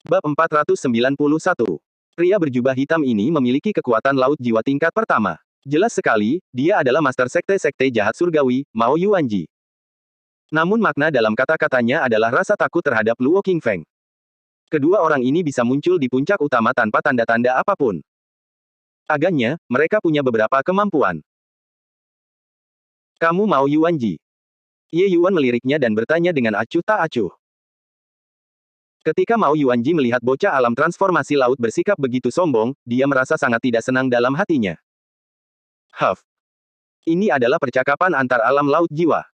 Bab 491. Pria berjubah hitam ini memiliki kekuatan laut jiwa tingkat pertama. Jelas sekali, dia adalah master sekte-sekte jahat surgawi, Mao Yuanji. Namun makna dalam kata-katanya adalah rasa takut terhadap Luo Qingfeng. Kedua orang ini bisa muncul di puncak utama tanpa tanda-tanda apapun. Agaknya, mereka punya beberapa kemampuan. Kamu Mao Yuanji? Ye Yuan meliriknya dan bertanya dengan acuh tak acuh. Ketika Mao Yuanji melihat bocah alam transformasi laut bersikap begitu sombong, dia merasa sangat tidak senang dalam hatinya. Huff. Ini adalah percakapan antar alam laut jiwa.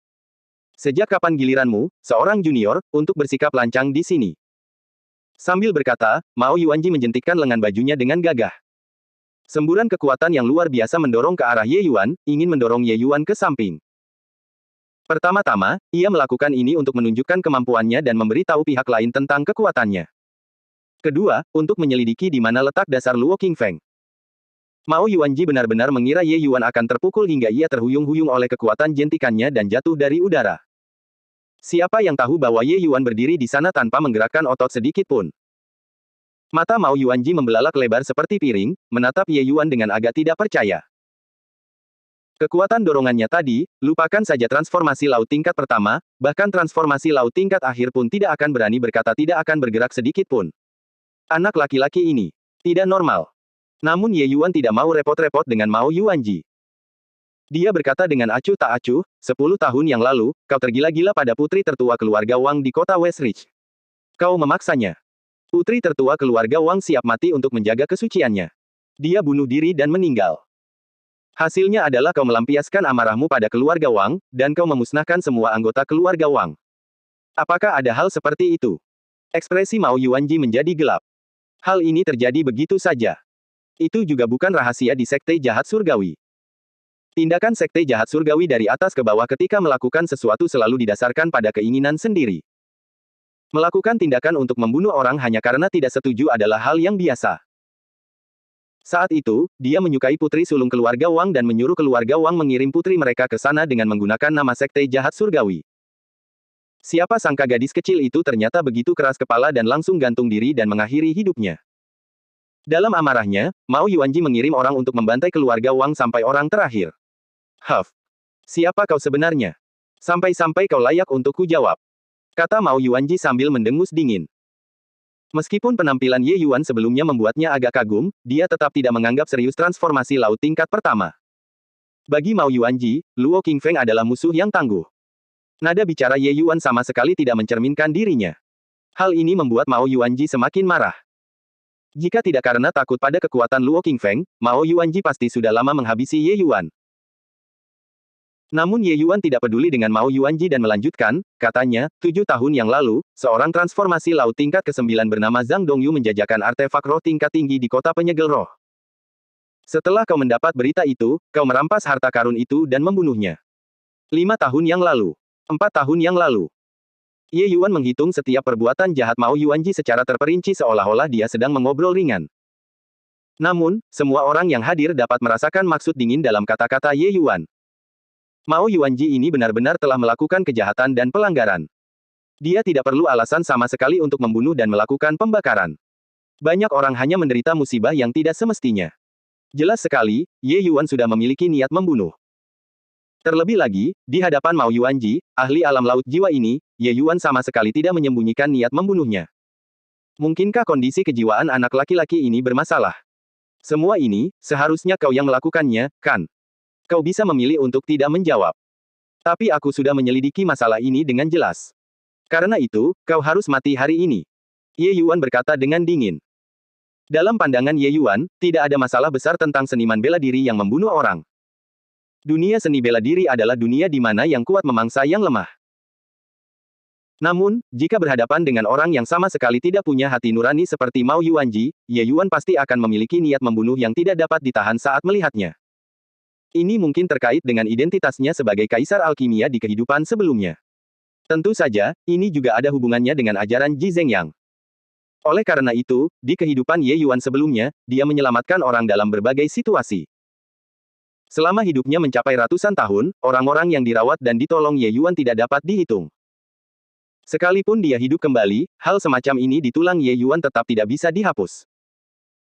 Sejak kapan giliranmu, seorang junior, untuk bersikap lancang di sini? Sambil berkata, Mao Yuanji menjentikkan lengan bajunya dengan gagah. Semburan kekuatan yang luar biasa mendorong ke arah Ye Yuan, ingin mendorong Ye Yuan ke samping. Pertama-tama, ia melakukan ini untuk menunjukkan kemampuannya dan memberitahu pihak lain tentang kekuatannya. Kedua, untuk menyelidiki di mana letak dasar Luo Qingfeng. Mao Yuanji benar-benar mengira Ye Yuan akan terpukul hingga ia terhuyung-huyung oleh kekuatan jentikannya dan jatuh dari udara. Siapa yang tahu bahwa Ye Yuan berdiri di sana tanpa menggerakkan otot sedikit pun. Mata Mao Yuanji membelalak lebar seperti piring, menatap Ye Yuan dengan agak tidak percaya. Kekuatan dorongannya tadi, lupakan saja transformasi laut tingkat pertama, bahkan transformasi laut tingkat akhir pun tidak akan berani berkata tidak akan bergerak sedikit pun. Anak laki-laki ini tidak normal. Namun Ye Yuan tidak mau repot-repot dengan Mao Yuanji. Dia berkata dengan acuh tak acuh, 10 tahun yang lalu, kau tergila-gila pada putri tertua keluarga Wang di kota Westridge. Kau memaksanya. Putri tertua keluarga Wang siap mati untuk menjaga kesuciannya. Dia bunuh diri dan meninggal. Hasilnya adalah kau melampiaskan amarahmu pada keluarga Wang, dan kau memusnahkan semua anggota keluarga Wang. Apakah ada hal seperti itu? Ekspresi Mao Yuanji menjadi gelap. Hal ini terjadi begitu saja. Itu juga bukan rahasia di sekte jahat surgawi. Tindakan sekte jahat surgawi dari atas ke bawah ketika melakukan sesuatu selalu didasarkan pada keinginan sendiri. Melakukan tindakan untuk membunuh orang hanya karena tidak setuju adalah hal yang biasa. Saat itu, dia menyukai putri sulung keluarga Wang dan menyuruh keluarga Wang mengirim putri mereka ke sana dengan menggunakan nama sekte jahat surgawi. Siapa sangka gadis kecil itu ternyata begitu keras kepala dan langsung gantung diri dan mengakhiri hidupnya. Dalam amarahnya, Mao Yuanji mengirim orang untuk membantai keluarga Wang sampai orang terakhir. Huff. Siapa kau sebenarnya? Sampai-sampai kau layak untuk kujawab. Kata Mao Yuanji sambil mendengus dingin. Meskipun penampilan Ye Yuan sebelumnya membuatnya agak kagum, dia tetap tidak menganggap serius transformasi laut tingkat pertama. Bagi Mao Yuanji, Luo Qingfeng adalah musuh yang tangguh. Nada bicara Ye Yuan sama sekali tidak mencerminkan dirinya. Hal ini membuat Mao Yuanji semakin marah. Jika tidak karena takut pada kekuatan Luo Qingfeng, Mao Yuanji pasti sudah lama menghabisi Ye Yuan. Namun Ye Yuan tidak peduli dengan Mao Yuanji dan melanjutkan, katanya, 7 tahun yang lalu, seorang transformasi laut tingkat ke-9 bernama Zhang Dongyu menjajakan artefak roh tingkat tinggi di kota penyegel roh. Setelah kau mendapat berita itu, kau merampas harta karun itu dan membunuhnya. 5 tahun yang lalu. 4 tahun yang lalu. Ye Yuan menghitung setiap perbuatan jahat Mao Yuanji secara terperinci seolah-olah dia sedang mengobrol ringan. Namun, semua orang yang hadir dapat merasakan maksud dingin dalam kata-kata Ye Yuan. Mao Yuanji ini benar-benar telah melakukan kejahatan dan pelanggaran. Dia tidak perlu alasan sama sekali untuk membunuh dan melakukan pembakaran. Banyak orang hanya menderita musibah yang tidak semestinya. Jelas sekali, Ye Yuan sudah memiliki niat membunuh. Terlebih lagi, di hadapan Mao Yuanji, ahli alam laut jiwa ini, Ye Yuan sama sekali tidak menyembunyikan niat membunuhnya. Mungkinkah kondisi kejiwaan anak laki-laki ini bermasalah? Semua ini, seharusnya kau yang melakukannya, kan? Kau bisa memilih untuk tidak menjawab. Tapi aku sudah menyelidiki masalah ini dengan jelas. Karena itu, kau harus mati hari ini. Ye Yuan berkata dengan dingin. Dalam pandangan Ye Yuan, tidak ada masalah besar tentang seniman bela diri yang membunuh orang. Dunia seni bela diri adalah dunia di mana yang kuat memangsa yang lemah. Namun, jika berhadapan dengan orang yang sama sekali tidak punya hati nurani seperti Mao Yuanji, Ye Yuan pasti akan memiliki niat membunuh yang tidak dapat ditahan saat melihatnya. Ini mungkin terkait dengan identitasnya sebagai kaisar alkimia di kehidupan sebelumnya. Tentu saja, ini juga ada hubungannya dengan ajaran Ji Zhengyang. Oleh karena itu, di kehidupan Ye Yuan sebelumnya, dia menyelamatkan orang dalam berbagai situasi. Selama hidupnya mencapai ratusan tahun, orang-orang yang dirawat dan ditolong Ye Yuan tidak dapat dihitung. Sekalipun dia hidup kembali, hal semacam ini di tulang Ye Yuan tetap tidak bisa dihapus.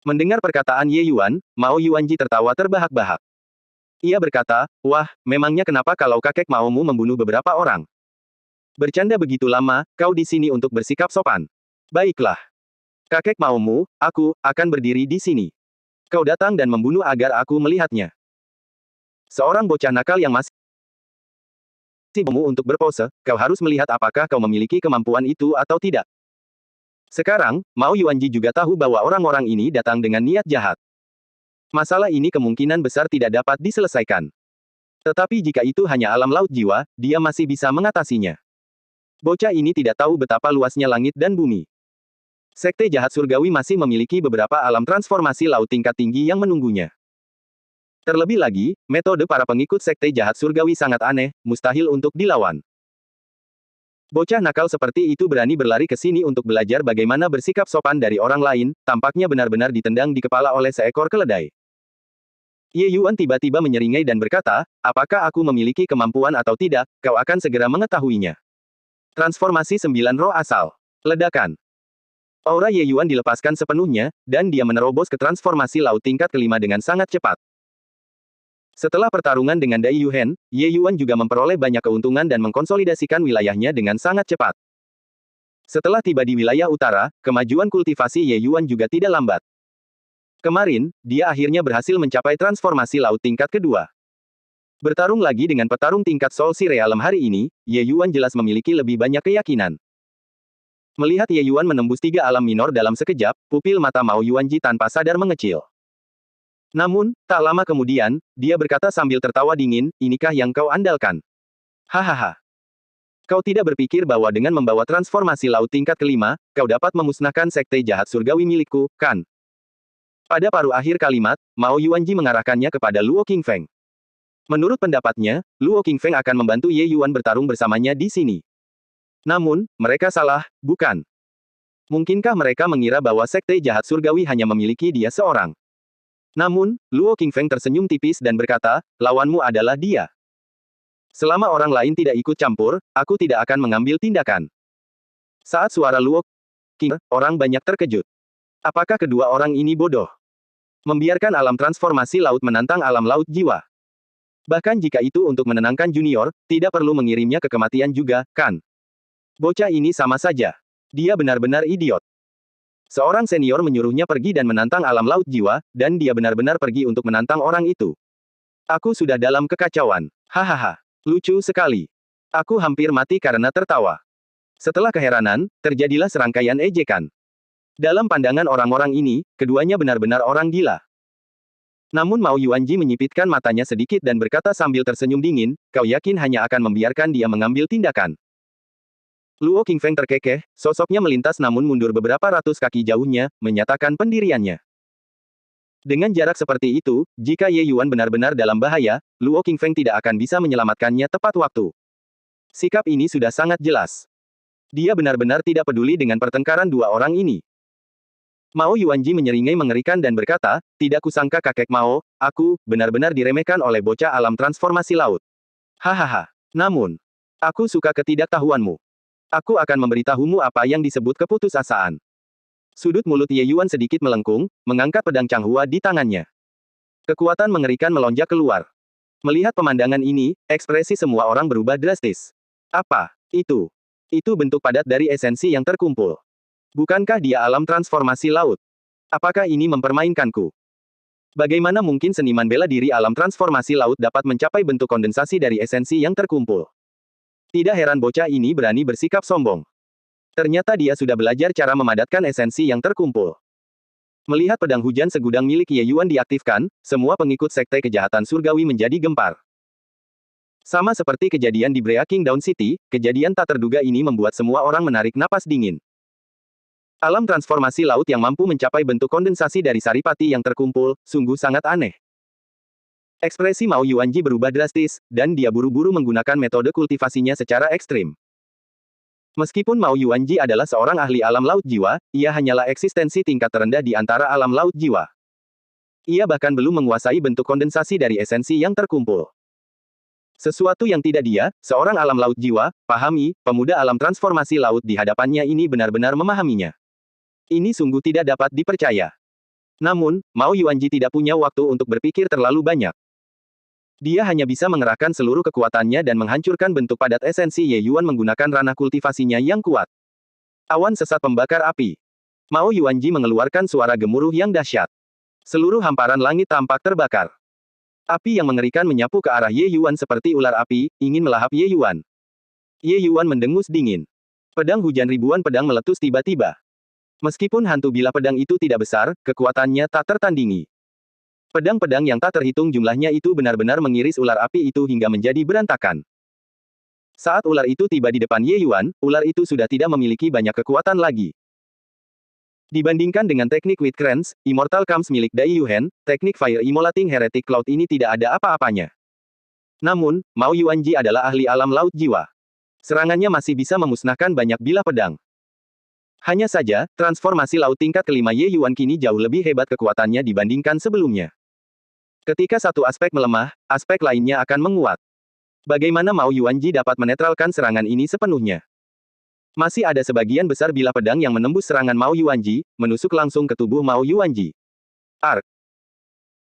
Mendengar perkataan Ye Yuan, Mao Yuanji tertawa terbahak-bahak. Ia berkata, "Wah, memangnya kenapa kalau kakek maumu membunuh beberapa orang? Bercanda begitu lama, kau di sini untuk bersikap sopan. Baiklah. Kakek maumu, aku, akan berdiri di sini. Kau datang dan membunuh agar aku melihatnya." Seorang bocah nakal yang masih untuk berpose, kau harus melihat apakah kau memiliki kemampuan itu atau tidak. Sekarang, Mao Yuanji juga tahu bahwa orang-orang ini datang dengan niat jahat. Masalah ini kemungkinan besar tidak dapat diselesaikan. Tetapi jika itu hanya alam laut jiwa, dia masih bisa mengatasinya. Bocah ini tidak tahu betapa luasnya langit dan bumi. Sekte jahat surgawi masih memiliki beberapa alam transformasi laut tingkat tinggi yang menunggunya. Terlebih lagi, metode para pengikut sekte jahat surgawi sangat aneh, mustahil untuk dilawan. Bocah nakal seperti itu berani berlari ke sini untuk belajar bagaimana bersikap sopan dari orang lain, tampaknya benar-benar ditendang di kepala oleh seekor keledai. Ye Yuan tiba-tiba menyeringai dan berkata, "Apakah aku memiliki kemampuan atau tidak, kau akan segera mengetahuinya." Transformasi 9 roh asal. Ledakan. Aura Ye Yuan dilepaskan sepenuhnya, dan dia menerobos ke transformasi laut tingkat kelima dengan sangat cepat. Setelah pertarungan dengan Dai Yuhen, Ye Yuan juga memperoleh banyak keuntungan dan mengkonsolidasikan wilayahnya dengan sangat cepat. Setelah tiba di wilayah utara, kemajuan kultivasi Ye Yuan juga tidak lambat. Kemarin, dia akhirnya berhasil mencapai transformasi laut tingkat kedua. Bertarung lagi dengan petarung tingkat Soul Si Realem hari ini, Ye Yuan jelas memiliki lebih banyak keyakinan. Melihat Ye Yuan menembus 3 alam minor dalam sekejap, pupil mata Mao Yuanji tanpa sadar mengecil. Namun, tak lama kemudian, dia berkata sambil tertawa dingin, "Inikah yang kau andalkan? Hahaha. Kau tidak berpikir bahwa dengan membawa transformasi laut tingkat kelima, kau dapat memusnahkan sekte jahat surgawi milikku, kan?" Pada paruh akhir kalimat, Mao Yuanji mengarahkannya kepada Luo Qingfeng. Menurut pendapatnya, Luo Qingfeng akan membantu Ye Yuan bertarung bersamanya di sini. Namun, mereka salah, bukan? Mungkinkah mereka mengira bahwa sekte jahat surgawi hanya memiliki dia seorang? Namun, Luo Qingfeng tersenyum tipis dan berkata, "Lawanmu adalah dia. Selama orang lain tidak ikut campur, aku tidak akan mengambil tindakan." Saat suara Luo Qingfeng, orang banyak terkejut. Apakah kedua orang ini bodoh? Membiarkan alam transformasi laut menantang alam laut jiwa. Bahkan jika itu untuk menenangkan junior, tidak perlu mengirimnya ke kematian juga, kan? Bocah ini sama saja. Dia benar-benar idiot. Seorang senior menyuruhnya pergi dan menantang alam laut jiwa, dan dia benar-benar pergi untuk menantang orang itu. Aku sudah dalam kekacauan. Hahaha. Lucu sekali. Aku hampir mati karena tertawa. Setelah keheranan, terjadilah serangkaian ejekan. Dalam pandangan orang-orang ini, keduanya benar-benar orang gila. Namun Mao Yuanji menyipitkan matanya sedikit dan berkata sambil tersenyum dingin, "Kau yakin hanya akan membiarkan dia mengambil tindakan?" Luo Qingfeng terkekeh, sosoknya melintas namun mundur beberapa ratus kaki jauhnya, menyatakan pendiriannya. Dengan jarak seperti itu, jika Ye Yuan benar-benar dalam bahaya, Luo Qingfeng tidak akan bisa menyelamatkannya tepat waktu. Sikap ini sudah sangat jelas. Dia benar-benar tidak peduli dengan pertengkaran dua orang ini. Mao Yuanji menyeringai mengerikan dan berkata, "Tidak kusangka kakek Mao, aku, benar-benar diremehkan oleh bocah alam transformasi laut. Hahaha. Namun, aku suka ketidaktahuanmu. Aku akan memberitahumu apa yang disebut keputusasaan." Sudut mulut Ye Yuan sedikit melengkung, mengangkat pedang Changhua di tangannya. Kekuatan mengerikan melonjak keluar. Melihat pemandangan ini, ekspresi semua orang berubah drastis. Apa itu? Itu bentuk padat dari esensi yang terkumpul. Bukankah dia alam transformasi laut? Apakah ini mempermainkanku? Bagaimana mungkin seniman bela diri alam transformasi laut dapat mencapai bentuk kondensasi dari esensi yang terkumpul? Tidak heran bocah ini berani bersikap sombong. Ternyata dia sudah belajar cara memadatkan esensi yang terkumpul. Melihat pedang hujan segudang milik Ye Yuan diaktifkan, semua pengikut sekte kejahatan surgawi menjadi gempar. Sama seperti kejadian di Brea King Down City, kejadian tak terduga ini membuat semua orang menarik napas dingin. Alam transformasi laut yang mampu mencapai bentuk kondensasi dari saripati yang terkumpul, sungguh sangat aneh. Ekspresi Mao Yuanji berubah drastis, dan dia buru-buru menggunakan metode kultivasinya secara ekstrim. Meskipun Mao Yuanji adalah seorang ahli alam laut jiwa, ia hanyalah eksistensi tingkat terendah di antara alam laut jiwa. Ia bahkan belum menguasai bentuk kondensasi dari esensi yang terkumpul. Sesuatu yang tidak dia, seorang alam laut jiwa, pahami, pemuda alam transformasi laut di hadapannya ini benar-benar memahaminya. Ini sungguh tidak dapat dipercaya. Namun, Mao Yuanji tidak punya waktu untuk berpikir terlalu banyak. Dia hanya bisa mengerahkan seluruh kekuatannya dan menghancurkan bentuk padat esensi Ye Yuan menggunakan ranah kultivasinya yang kuat. Awan sesat pembakar api. Mao Yuanji mengeluarkan suara gemuruh yang dahsyat. Seluruh hamparan langit tampak terbakar. Api yang mengerikan menyapu ke arah Ye Yuan seperti ular api, ingin melahap Ye Yuan. Ye Yuan mendengus dingin. Pedang hujan ribuan pedang meletus tiba-tiba. Meskipun hantu bilah pedang itu tidak besar, kekuatannya tak tertandingi. Pedang-pedang yang tak terhitung jumlahnya itu benar-benar mengiris ular api itu hingga menjadi berantakan. Saat ular itu tiba di depan Ye Yuan, ular itu sudah tidak memiliki banyak kekuatan lagi. Dibandingkan dengan teknik Witkrans, Immortal Comes milik Dai Yuhen, teknik Fire Immolating Heretic Cloud ini tidak ada apa-apanya. Namun, Mao Yuanji adalah ahli alam laut jiwa. Serangannya masih bisa memusnahkan banyak bilah pedang. Hanya saja, transformasi laut tingkat kelima Ye Yuan kini jauh lebih hebat kekuatannya dibandingkan sebelumnya. Ketika satu aspek melemah, aspek lainnya akan menguat. Bagaimana Mao Yuanji dapat menetralkan serangan ini sepenuhnya? Masih ada sebagian besar bilah pedang yang menembus serangan Mao Yuanji, menusuk langsung ke tubuh Mao Yuanji. Ark.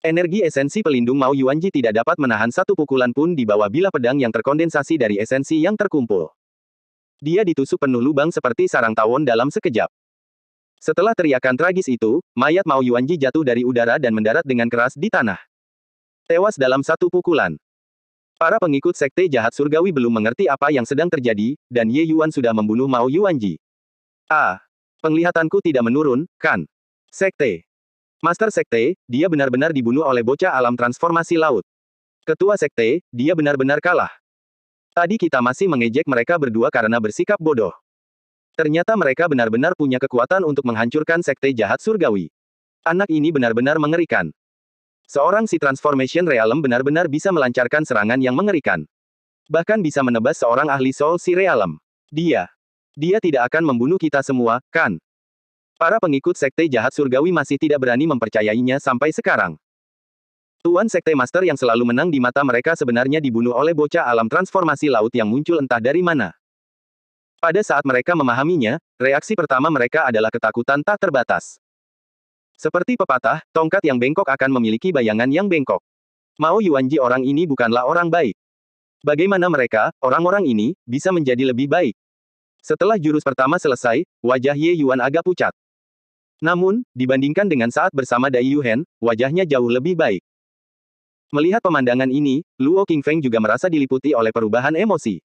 Energi esensi pelindung Mao Yuanji tidak dapat menahan satu pukulan pun di bawah bilah pedang yang terkondensasi dari esensi yang terkumpul. Dia ditusuk penuh lubang seperti sarang tawon dalam sekejap. Setelah teriakan tragis itu, mayat Mao Yuanji jatuh dari udara dan mendarat dengan keras di tanah. Tewas dalam satu pukulan. Para pengikut Sekte Jahat Surgawi belum mengerti apa yang sedang terjadi, dan Ye Yuan sudah membunuh Mao Yuanji. Penglihatanku tidak menurun, kan? Sekte. Master Sekte, dia benar-benar dibunuh oleh bocah alam transformasi laut. Ketua Sekte, dia benar-benar kalah. Tadi kita masih mengejek mereka berdua karena bersikap bodoh. Ternyata mereka benar-benar punya kekuatan untuk menghancurkan Sekte Jahat Surgawi. Anak ini benar-benar mengerikan. Seorang si Transformation Realm benar-benar bisa melancarkan serangan yang mengerikan. Bahkan bisa menebas seorang ahli Soul si Realm. Dia tidak akan membunuh kita semua, kan? Para pengikut Sekte Jahat Surgawi masih tidak berani mempercayainya sampai sekarang. Tuan Sekte Master yang selalu menang di mata mereka sebenarnya dibunuh oleh bocah alam transformasi laut yang muncul entah dari mana. Pada saat mereka memahaminya, reaksi pertama mereka adalah ketakutan tak terbatas. Seperti pepatah, tongkat yang bengkok akan memiliki bayangan yang bengkok. Mao Yuanji orang ini bukanlah orang baik. Bagaimana mereka, orang-orang ini, bisa menjadi lebih baik? Setelah jurus pertama selesai, wajah Ye Yuan agak pucat. Namun, dibandingkan dengan saat bersama Dai Yuhen, wajahnya jauh lebih baik. Melihat pemandangan ini, Luo Qingfeng juga merasa diliputi oleh perubahan emosi.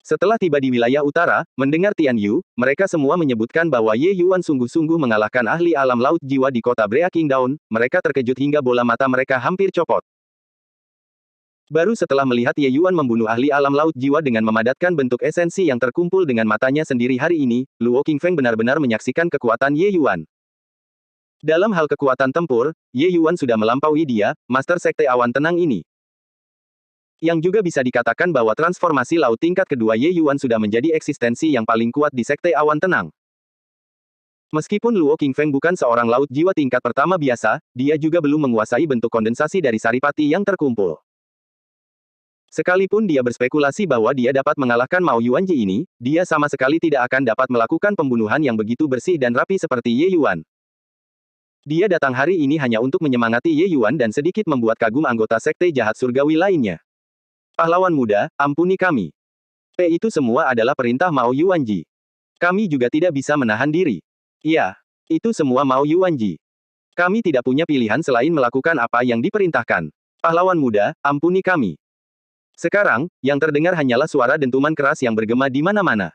Setelah tiba di wilayah utara, mendengar Tian Yu, mereka semua menyebutkan bahwa Ye Yuan sungguh-sungguh mengalahkan ahli alam laut jiwa di kota Breaking Dawn, mereka terkejut hingga bola mata mereka hampir copot. Baru setelah melihat Ye Yuan membunuh ahli alam laut jiwa dengan memadatkan bentuk esensi yang terkumpul dengan matanya sendiri hari ini, Luo Qingfeng benar-benar menyaksikan kekuatan Ye Yuan. Dalam hal kekuatan tempur, Ye Yuan sudah melampaui dia, Master Sekte Awan Tenang ini. Yang juga bisa dikatakan bahwa transformasi laut tingkat kedua Ye Yuan sudah menjadi eksistensi yang paling kuat di Sekte Awan Tenang. Meskipun Luo Qingfeng bukan seorang laut jiwa tingkat pertama biasa, dia juga belum menguasai bentuk kondensasi dari saripati yang terkumpul. Sekalipun dia berspekulasi bahwa dia dapat mengalahkan Mao Yuanji ini, dia sama sekali tidak akan dapat melakukan pembunuhan yang begitu bersih dan rapi seperti Ye Yuan. Dia datang hari ini hanya untuk menyemangati Ye Yuan dan sedikit membuat kagum anggota Sekte Jahat Surgawi lainnya. Pahlawan muda, ampuni kami. Itu semua adalah perintah Mao Yuanji. Kami juga tidak bisa menahan diri. Ya, itu semua Mao Yuanji. Kami tidak punya pilihan selain melakukan apa yang diperintahkan. Pahlawan muda, ampuni kami. Sekarang, yang terdengar hanyalah suara dentuman keras yang bergema di mana-mana.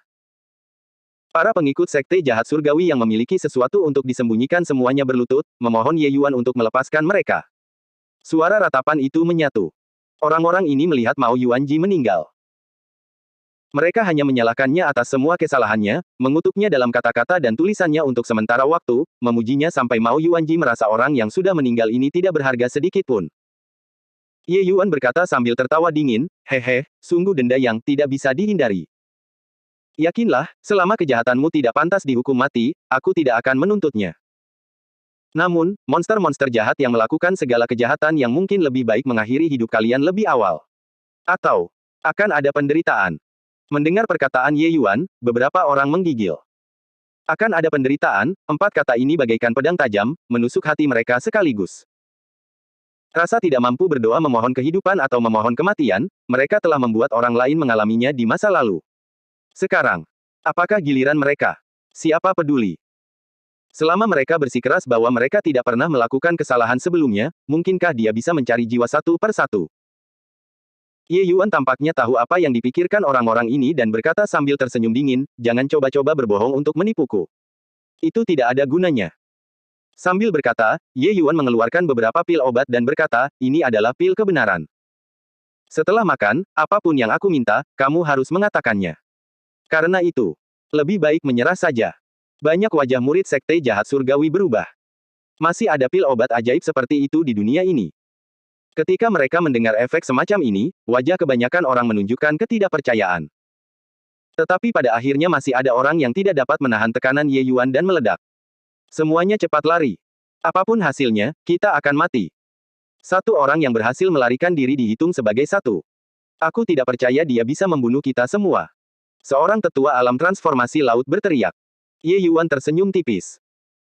Para pengikut Sekte Jahat Surgawi yang memiliki sesuatu untuk disembunyikan semuanya berlutut, memohon Ye Yuan untuk melepaskan mereka. Suara ratapan itu menyatu. Orang-orang ini melihat Mao Yuanji meninggal. Mereka hanya menyalahkannya atas semua kesalahannya, mengutuknya dalam kata-kata dan tulisannya untuk sementara waktu, memujinya sampai Mao Yuanji merasa orang yang sudah meninggal ini tidak berharga sedikit pun. Ye Yuan berkata sambil tertawa dingin, hehe, sungguh denda yang tidak bisa dihindari. Yakinlah, selama kejahatanmu tidak pantas dihukum mati, aku tidak akan menuntutnya. Namun, monster-monster jahat yang melakukan segala kejahatan yang mungkin lebih baik mengakhiri hidup kalian lebih awal. Atau, akan ada penderitaan. Mendengar perkataan Ye Yuan, beberapa orang menggigil. Akan ada penderitaan, empat kata ini bagaikan pedang tajam, menusuk hati mereka sekaligus. Rasa tidak mampu berdoa memohon kehidupan atau memohon kematian, mereka telah membuat orang lain mengalaminya di masa lalu. Sekarang, apakah giliran mereka? Siapa peduli? Selama mereka bersikeras bahwa mereka tidak pernah melakukan kesalahan sebelumnya, mungkinkah dia bisa mencari jiwa satu per satu? Ye Yuan tampaknya tahu apa yang dipikirkan orang-orang ini dan berkata sambil tersenyum dingin, jangan coba-coba berbohong untuk menipuku. Itu tidak ada gunanya. Sambil berkata, Ye Yuan mengeluarkan beberapa pil obat dan berkata, ini adalah pil kebenaran. Setelah makan, apapun yang aku minta, kamu harus mengatakannya. Karena itu, lebih baik menyerah saja. Banyak wajah murid sekte jahat surgawi berubah. Masih ada pil obat ajaib seperti itu di dunia ini. Ketika mereka mendengar efek semacam ini, wajah kebanyakan orang menunjukkan ketidakpercayaan. Tetapi pada akhirnya masih ada orang yang tidak dapat menahan tekanan Ye Yuan dan meledak. Semuanya cepat lari. Apapun hasilnya, kita akan mati. Satu orang yang berhasil melarikan diri dihitung sebagai satu. Aku tidak percaya dia bisa membunuh kita semua. Seorang tetua alam transformasi laut berteriak. Ye Yuan tersenyum tipis.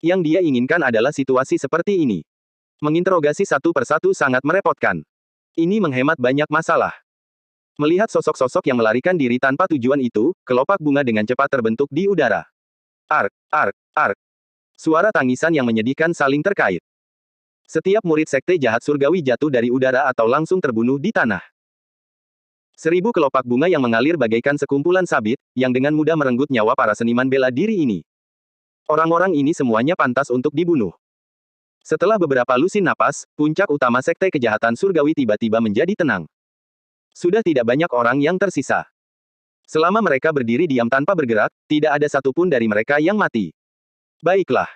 Yang dia inginkan adalah situasi seperti ini. Menginterogasi satu persatu sangat merepotkan. Ini menghemat banyak masalah. Melihat sosok-sosok yang melarikan diri tanpa tujuan itu, kelopak bunga dengan cepat terbentuk di udara. Ark, ark, ark. Suara tangisan yang menyedihkan saling terkait. Setiap murid sekte jahat surgawi jatuh dari udara atau langsung terbunuh di tanah. 1000 kelopak bunga yang mengalir bagaikan sekumpulan sabit, yang dengan mudah merenggut nyawa para seniman bela diri ini. Orang-orang ini semuanya pantas untuk dibunuh. Setelah beberapa lusin napas, puncak utama sekte kejahatan surgawi tiba-tiba menjadi tenang. Sudah tidak banyak orang yang tersisa. Selama mereka berdiri diam tanpa bergerak, tidak ada satupun dari mereka yang mati. Baiklah.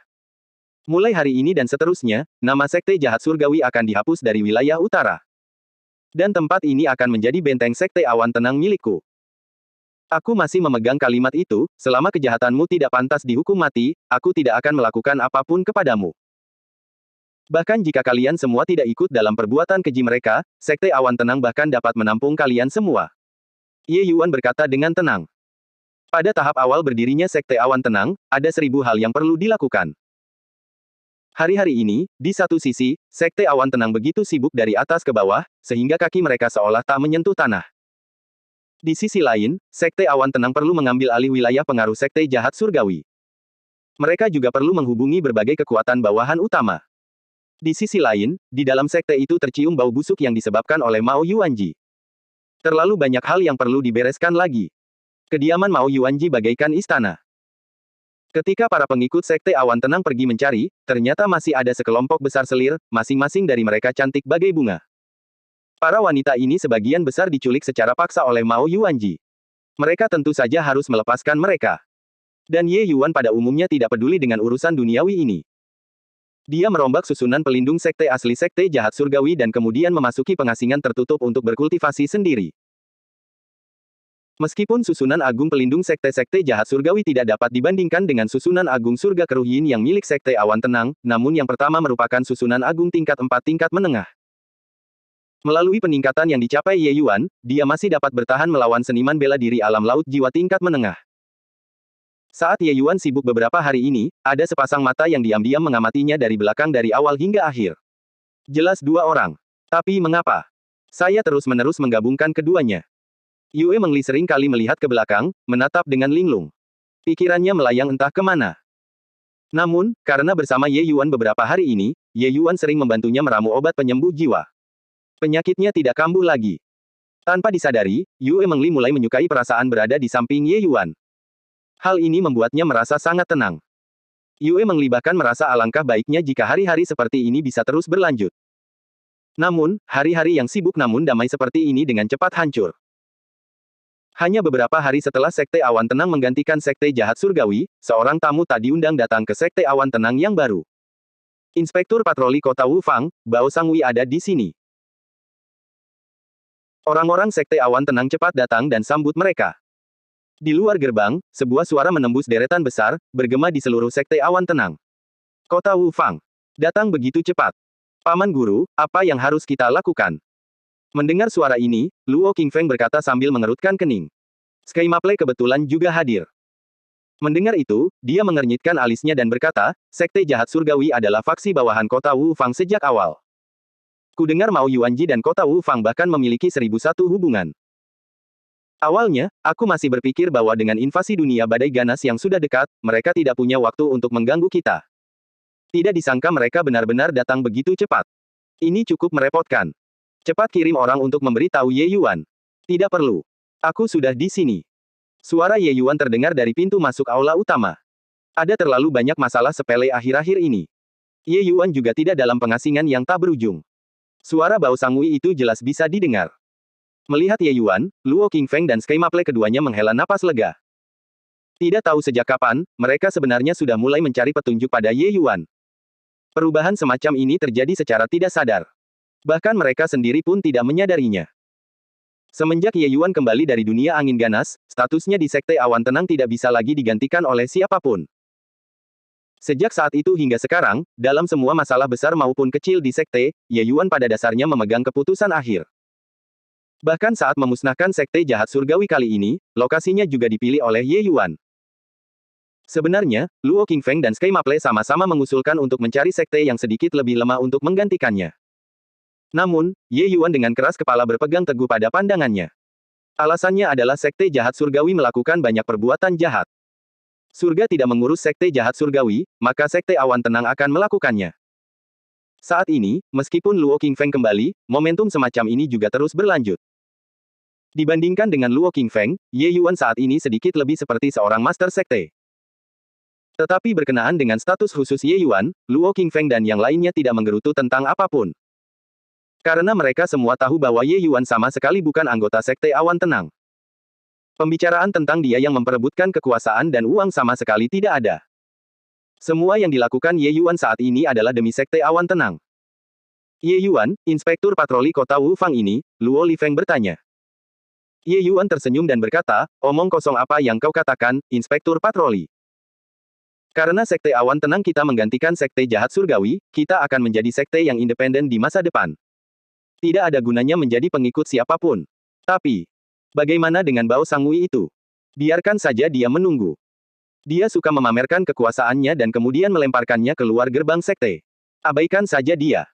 Mulai hari ini dan seterusnya, nama sekte jahat surgawi akan dihapus dari wilayah utara. Dan tempat ini akan menjadi benteng sekte awan tenang milikku. Aku masih memegang kalimat itu, selama kejahatanmu tidak pantas dihukum mati, aku tidak akan melakukan apapun kepadamu. Bahkan jika kalian semua tidak ikut dalam perbuatan keji mereka, sekte awan tenang bahkan dapat menampung kalian semua. Ye Yuan berkata dengan tenang. Pada tahap awal berdirinya sekte awan tenang, ada 1000 hal yang perlu dilakukan. Hari-hari ini, di satu sisi, sekte awan tenang begitu sibuk dari atas ke bawah, sehingga kaki mereka seolah tak menyentuh tanah. Di sisi lain, sekte awan tenang perlu mengambil alih wilayah pengaruh sekte jahat surgawi. Mereka juga perlu menghubungi berbagai kekuatan bawahan utama. Di sisi lain, di dalam sekte itu tercium bau busuk yang disebabkan oleh Mao Yuanji. Terlalu banyak hal yang perlu dibereskan lagi. Kediaman Mao Yuanji bagaikan istana. Ketika para pengikut sekte awan tenang pergi mencari, ternyata masih ada sekelompok besar selir, masing-masing dari mereka cantik bagai bunga. Para wanita ini sebagian besar diculik secara paksa oleh Mao Yuanji. Mereka tentu saja harus melepaskan mereka. Dan Ye Yuan pada umumnya tidak peduli dengan urusan duniawi ini. Dia merombak susunan pelindung sekte asli sekte jahat surgawi dan kemudian memasuki pengasingan tertutup untuk berkultivasi sendiri. Meskipun susunan agung pelindung sekte-sekte jahat surgawi tidak dapat dibandingkan dengan susunan agung surga keruh yin yang milik sekte awan tenang, namun yang pertama merupakan susunan agung tingkat 4 tingkat menengah. Melalui peningkatan yang dicapai Ye Yuan, dia masih dapat bertahan melawan seniman bela diri alam laut jiwa tingkat menengah. Saat Ye Yuan sibuk beberapa hari ini, ada sepasang mata yang diam-diam mengamatinya dari belakang dari awal hingga akhir. Jelas dua orang. Tapi mengapa? Saya terus-menerus menggabungkan keduanya. Yue Mengli sering kali melihat ke belakang, menatap dengan linglung. Pikirannya melayang entah kemana. Namun, karena bersama Ye Yuan beberapa hari ini, Ye Yuan sering membantunya meramu obat penyembuh jiwa. Penyakitnya tidak kambuh lagi. Tanpa disadari, Yue Mengli mulai menyukai perasaan berada di samping Ye Yuan. Hal ini membuatnya merasa sangat tenang. Yue Mengli bahkan merasa alangkah baiknya jika hari-hari seperti ini bisa terus berlanjut. Namun, hari-hari yang sibuk namun damai seperti ini dengan cepat hancur. Hanya beberapa hari setelah Sekte Awan Tenang menggantikan Sekte Jahat Surgawi, seorang tamu tak diundang datang ke Sekte Awan Tenang yang baru. Inspektur Patroli Kota Wufang, Bao Sangwi ada di sini. Orang-orang Sekte Awan Tenang cepat datang dan sambut mereka. Di luar gerbang, sebuah suara menembus deretan besar, bergema di seluruh Sekte Awan Tenang. Kota Wufang. Datang begitu cepat. Paman Guru, apa yang harus kita lakukan? Mendengar suara ini, Luo Qingfeng berkata sambil mengerutkan kening. Sky Maple kebetulan juga hadir. Mendengar itu, dia mengernyitkan alisnya dan berkata, Sekte Jahat Surgawi adalah faksi bawahan kota Wu Fang sejak awal. Kudengar Mao Yuanji dan kota Wu Fang bahkan memiliki 1001 hubungan. Awalnya, aku masih berpikir bahwa dengan invasi dunia badai ganas yang sudah dekat, mereka tidak punya waktu untuk mengganggu kita. Tidak disangka mereka benar-benar datang begitu cepat. Ini cukup merepotkan. Cepat kirim orang untuk memberitahu Ye Yuan. Tidak perlu. Aku sudah di sini. Suara Ye Yuan terdengar dari pintu masuk aula utama. Ada terlalu banyak masalah sepele akhir-akhir ini. Ye Yuan juga tidak dalam pengasingan yang tak berujung. Suara Bao Sangui itu jelas bisa didengar. Melihat Ye Yuan, Luo Qingfeng dan Sky Maple keduanya menghela napas lega. Tidak tahu sejak kapan, mereka sebenarnya sudah mulai mencari petunjuk pada Ye Yuan. Perubahan semacam ini terjadi secara tidak sadar. Bahkan mereka sendiri pun tidak menyadarinya. Semenjak Ye Yuan kembali dari dunia angin ganas, statusnya di Sekte Awan Tenang tidak bisa lagi digantikan oleh siapapun. Sejak saat itu hingga sekarang, dalam semua masalah besar maupun kecil di Sekte, Ye Yuan pada dasarnya memegang keputusan akhir. Bahkan saat memusnahkan Sekte Jahat Surgawi kali ini, lokasinya juga dipilih oleh Ye Yuan. Sebenarnya, Luo Qingfeng dan Sky Maple sama-sama mengusulkan untuk mencari sekte yang sedikit lebih lemah untuk menggantikannya. Namun, Ye Yuan dengan keras kepala berpegang teguh pada pandangannya. Alasannya adalah Sekte Jahat Surgawi melakukan banyak perbuatan jahat. Surga tidak mengurus Sekte Jahat Surgawi, maka Sekte Awan Tenang akan melakukannya. Saat ini, meskipun Luo Qingfeng kembali, momentum semacam ini juga terus berlanjut. Dibandingkan dengan Luo Qingfeng, Ye Yuan saat ini sedikit lebih seperti seorang master sekte. Tetapi berkenaan dengan status khusus Ye Yuan, Luo Qingfeng dan yang lainnya tidak menggerutu tentang apapun. Karena mereka semua tahu bahwa Ye Yuan sama sekali bukan anggota Sekte Awan Tenang. Pembicaraan tentang dia yang memperebutkan kekuasaan dan uang sama sekali tidak ada. Semua yang dilakukan Ye Yuan saat ini adalah demi Sekte Awan Tenang. Ye Yuan, Inspektur Patroli Kota Wu Fang ini, Luo Lifeng bertanya. Ye Yuan tersenyum dan berkata, omong kosong apa yang kau katakan, Inspektur Patroli. Karena Sekte Awan Tenang kita menggantikan Sekte Jahat Surgawi, kita akan menjadi sekte yang independen di masa depan. Tidak ada gunanya menjadi pengikut siapapun. Tapi, bagaimana dengan Bao Sangui itu? Biarkan saja dia menunggu. Dia suka memamerkan kekuasaannya dan kemudian melemparkannya keluar gerbang sekte. Abaikan saja dia.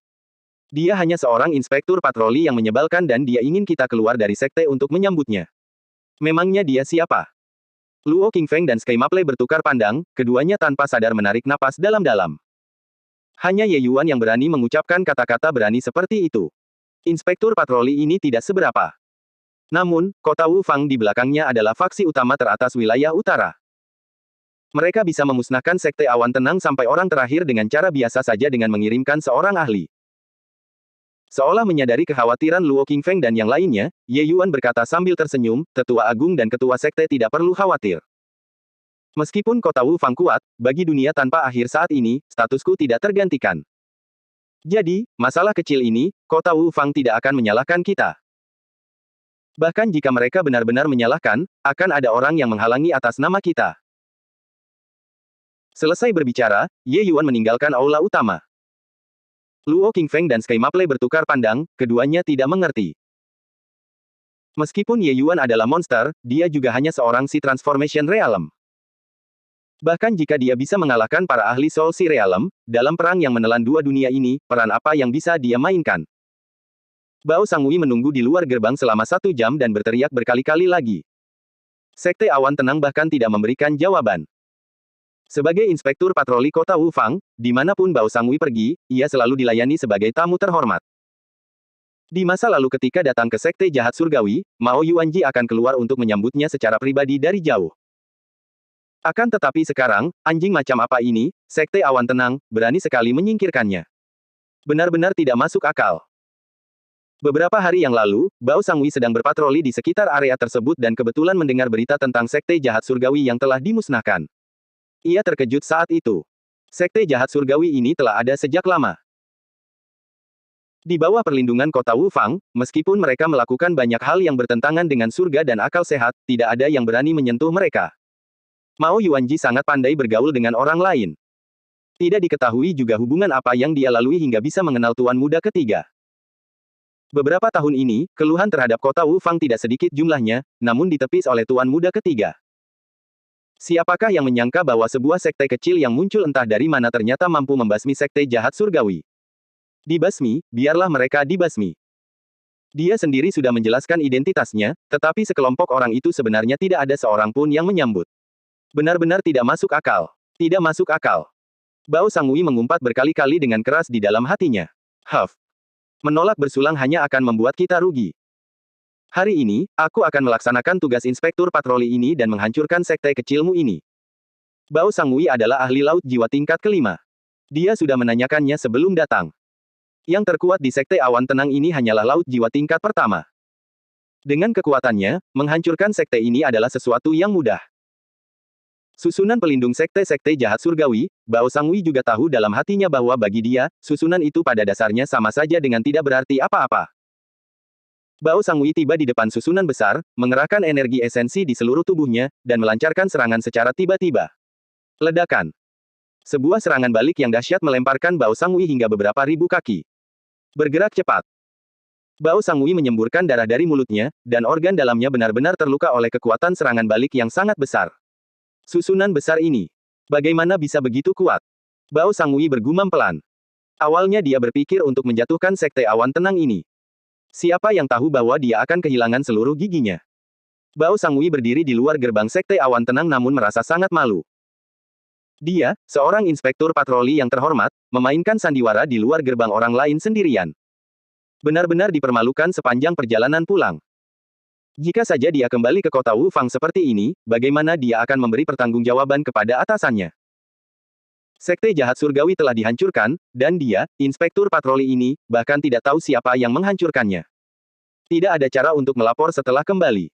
Dia hanya seorang inspektur patroli yang menyebalkan dan dia ingin kita keluar dari sekte untuk menyambutnya. Memangnya dia siapa? Luo Qingfeng dan Sky Maple bertukar pandang, keduanya tanpa sadar menarik napas dalam-dalam. Hanya Ye Yuan yang berani mengucapkan kata-kata berani seperti itu. Inspektur patroli ini tidak seberapa. Namun, kota Wu Fang di belakangnya adalah faksi utama teratas wilayah utara. Mereka bisa memusnahkan Sekte Awan Tenang sampai orang terakhir dengan cara biasa saja dengan mengirimkan seorang ahli. Seolah menyadari kekhawatiran Luo Qingfeng dan yang lainnya, Ye Yuan berkata sambil tersenyum, Tetua Agung dan Ketua Sekte tidak perlu khawatir. Meskipun kota Wu Fang kuat, bagi dunia tanpa akhir saat ini, statusku tidak tergantikan. Jadi, masalah kecil ini, kota Wu Fang tidak akan menyalahkan kita. Bahkan jika mereka benar-benar menyalahkan, akan ada orang yang menghalangi atas nama kita. Selesai berbicara, Ye Yuan meninggalkan aula utama. Luo Qingfeng dan Sky Maple bertukar pandang, keduanya tidak mengerti. Meskipun Ye Yuan adalah monster, dia juga hanya seorang si Transformation Realm. Bahkan jika dia bisa mengalahkan para ahli Soul Sea Realm, dalam perang yang menelan dua dunia ini, peran apa yang bisa dia mainkan? Bao Sangui menunggu di luar gerbang selama 1 jam dan berteriak berkali-kali lagi. Sekte Awan Tenang bahkan tidak memberikan jawaban. Sebagai inspektur patroli kota Wu Fang, dimanapun Bao Sangui pergi, ia selalu dilayani sebagai tamu terhormat. Di masa lalu ketika datang ke Sekte Jahat Surgawi, Mao Yuanji akan keluar untuk menyambutnya secara pribadi dari jauh. Akan tetapi sekarang, anjing macam apa ini, Sekte Awan Tenang, berani sekali menyingkirkannya. Benar-benar tidak masuk akal. Beberapa hari yang lalu, Bao Sangui sedang berpatroli di sekitar area tersebut dan kebetulan mendengar berita tentang Sekte Jahat Surgawi yang telah dimusnahkan. Ia terkejut saat itu. Sekte Jahat Surgawi ini telah ada sejak lama. Di bawah perlindungan kota Wu Fang, meskipun mereka melakukan banyak hal yang bertentangan dengan surga dan akal sehat, tidak ada yang berani menyentuh mereka. Mao Yuanji sangat pandai bergaul dengan orang lain. Tidak diketahui juga hubungan apa yang dia lalui hingga bisa mengenal Tuan Muda ketiga. Beberapa tahun ini, keluhan terhadap kota Wu Fang tidak sedikit jumlahnya, namun ditepis oleh tuan muda ketiga. Siapakah yang menyangka bahwa sebuah sekte kecil yang muncul entah dari mana ternyata mampu membasmi sekte jahat surgawi? Dibasmi, biarlah mereka dibasmi. Dia sendiri sudah menjelaskan identitasnya, tetapi sekelompok orang itu sebenarnya tidak ada seorang pun yang menyambut. Benar-benar tidak masuk akal. Tidak masuk akal. Bao Sangui mengumpat berkali-kali dengan keras di dalam hatinya. Huff. Menolak bersulang hanya akan membuat kita rugi. Hari ini, aku akan melaksanakan tugas inspektur patroli ini dan menghancurkan sekte kecilmu ini. Bao Sangui adalah ahli laut jiwa tingkat kelima. Dia sudah menanyakannya sebelum datang. Yang terkuat di sekte awan tenang ini hanyalah laut jiwa tingkat pertama. Dengan kekuatannya, menghancurkan sekte ini adalah sesuatu yang mudah. Susunan pelindung sekte-sekte jahat surgawi, Bao Sangui juga tahu dalam hatinya bahwa bagi dia, susunan itu pada dasarnya sama saja dengan tidak berarti apa-apa. Bao Sangui tiba di depan susunan besar, mengerahkan energi esensi di seluruh tubuhnya, dan melancarkan serangan secara tiba-tiba. Ledakan. Sebuah serangan balik yang dahsyat melemparkan Bao Sangui hingga beberapa ribu kaki. Bergerak cepat. Bao Sangui menyemburkan darah dari mulutnya, dan organ dalamnya benar-benar terluka oleh kekuatan serangan balik yang sangat besar. Susunan besar ini. Bagaimana bisa begitu kuat? Bao Sangui bergumam pelan. Awalnya dia berpikir untuk menjatuhkan sekte awan tenang ini. Siapa yang tahu bahwa dia akan kehilangan seluruh giginya? Bao Sangui berdiri di luar gerbang sekte awan tenang namun merasa sangat malu. Dia, seorang inspektur patroli yang terhormat, memainkan sandiwara di luar gerbang orang lain sendirian. Benar-benar dipermalukan sepanjang perjalanan pulang. Jika saja dia kembali ke kota Wu Fang seperti ini, bagaimana dia akan memberi pertanggungjawaban kepada atasannya? Sekte jahat surgawi telah dihancurkan, dan dia, inspektur patroli ini, bahkan tidak tahu siapa yang menghancurkannya. Tidak ada cara untuk melapor setelah kembali.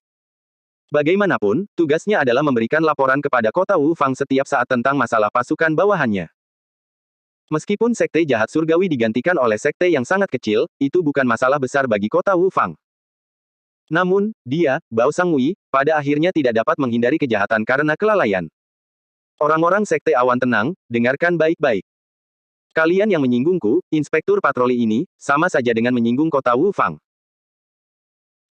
Bagaimanapun, tugasnya adalah memberikan laporan kepada kota Wu Fang setiap saat tentang masalah pasukan bawahannya. Meskipun sekte jahat surgawi digantikan oleh sekte yang sangat kecil, itu bukan masalah besar bagi kota Wu Fang. Namun, dia, Bao Sangui, pada akhirnya tidak dapat menghindari kejahatan karena kelalaian. Orang-orang sekte awan tenang, dengarkan baik-baik. Kalian yang menyinggungku, inspektur patroli ini, sama saja dengan menyinggung kota Wu Fang.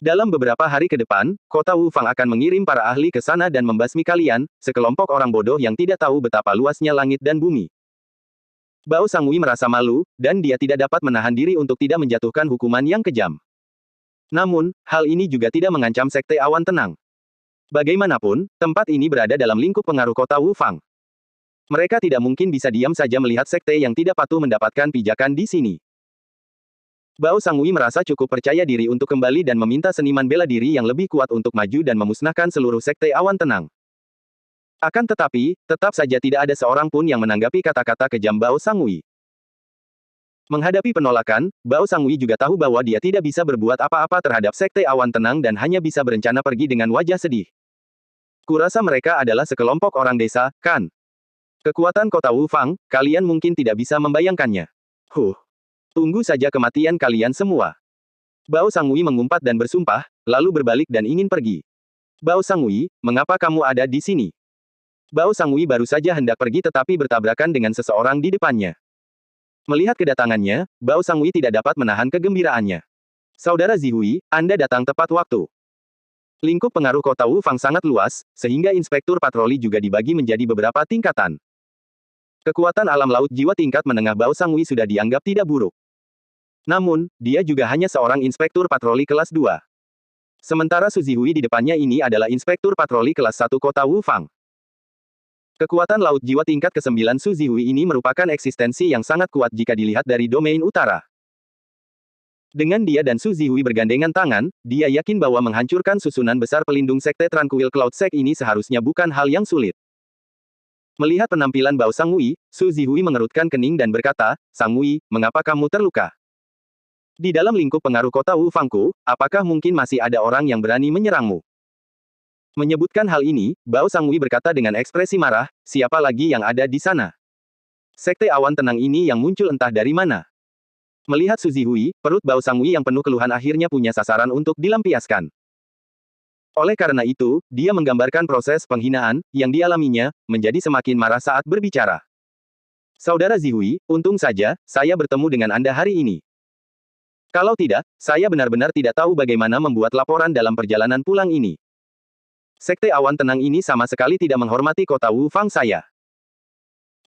Dalam beberapa hari ke depan, kota Wu Fang akan mengirim para ahli ke sana dan membasmi kalian, sekelompok orang bodoh yang tidak tahu betapa luasnya langit dan bumi. Bao Sangui merasa malu, dan dia tidak dapat menahan diri untuk tidak menjatuhkan hukuman yang kejam. Namun, hal ini juga tidak mengancam sekte awan tenang. Bagaimanapun, tempat ini berada dalam lingkup pengaruh kota Wu Fang. Mereka tidak mungkin bisa diam saja melihat sekte yang tidak patuh mendapatkan pijakan di sini. Bao Sangui merasa cukup percaya diri untuk kembali dan meminta seniman bela diri yang lebih kuat untuk maju dan memusnahkan seluruh sekte awan tenang. Akan tetapi, tetap saja tidak ada seorang pun yang menanggapi kata-kata kejam Bao Sangui. Menghadapi penolakan, Bao Sangui juga tahu bahwa dia tidak bisa berbuat apa-apa terhadap sekte awan tenang dan hanya bisa berencana pergi dengan wajah sedih. Kurasa mereka adalah sekelompok orang desa, kan? Kekuatan kota Wu Fang, kalian mungkin tidak bisa membayangkannya. Tunggu saja kematian kalian semua. Bao Sangui mengumpat dan bersumpah, lalu berbalik dan ingin pergi. Bao Sangui, mengapa kamu ada di sini? Bao Sangui baru saja hendak pergi tetapi bertabrakan dengan seseorang di depannya. Melihat kedatangannya, Bao Sangui tidak dapat menahan kegembiraannya. Saudara Zihui, Anda datang tepat waktu. Lingkup pengaruh kota Wu Fang sangat luas, sehingga inspektur patroli juga dibagi menjadi beberapa tingkatan. Kekuatan alam laut jiwa tingkat menengah Bao Sangui sudah dianggap tidak buruk. Namun, dia juga hanya seorang inspektur patroli kelas 2. Sementara Su Zihui di depannya ini adalah inspektur patroli kelas 1 kota Wu Fang. Kekuatan laut jiwa tingkat ke-9 Su Zihui ini merupakan eksistensi yang sangat kuat jika dilihat dari domain utara. Dengan dia dan Su Zihui bergandengan tangan, dia yakin bahwa menghancurkan susunan besar pelindung sekte Tranquil Cloud Sect ini seharusnya bukan hal yang sulit. Melihat penampilan Bao Sangui, Su Zihui mengerutkan kening dan berkata, "Sangui, mengapa kamu terluka? Di dalam lingkup pengaruh kota Wu Fangku, apakah mungkin masih ada orang yang berani menyerangmu?" Menyebutkan hal ini, Bao Sangui berkata dengan ekspresi marah, "Siapa lagi yang ada di sana? Sekte awan tenang ini yang muncul entah dari mana." Melihat Su Zihui, perut Bao Sangui yang penuh keluhan akhirnya punya sasaran untuk dilampiaskan. Oleh karena itu, dia menggambarkan proses penghinaan yang dialaminya, menjadi semakin marah saat berbicara. "Saudara Zihui, untung saja, saya bertemu dengan Anda hari ini. Kalau tidak, saya benar-benar tidak tahu bagaimana membuat laporan dalam perjalanan pulang ini. Sekte awan tenang ini sama sekali tidak menghormati kota Wu Fang saya.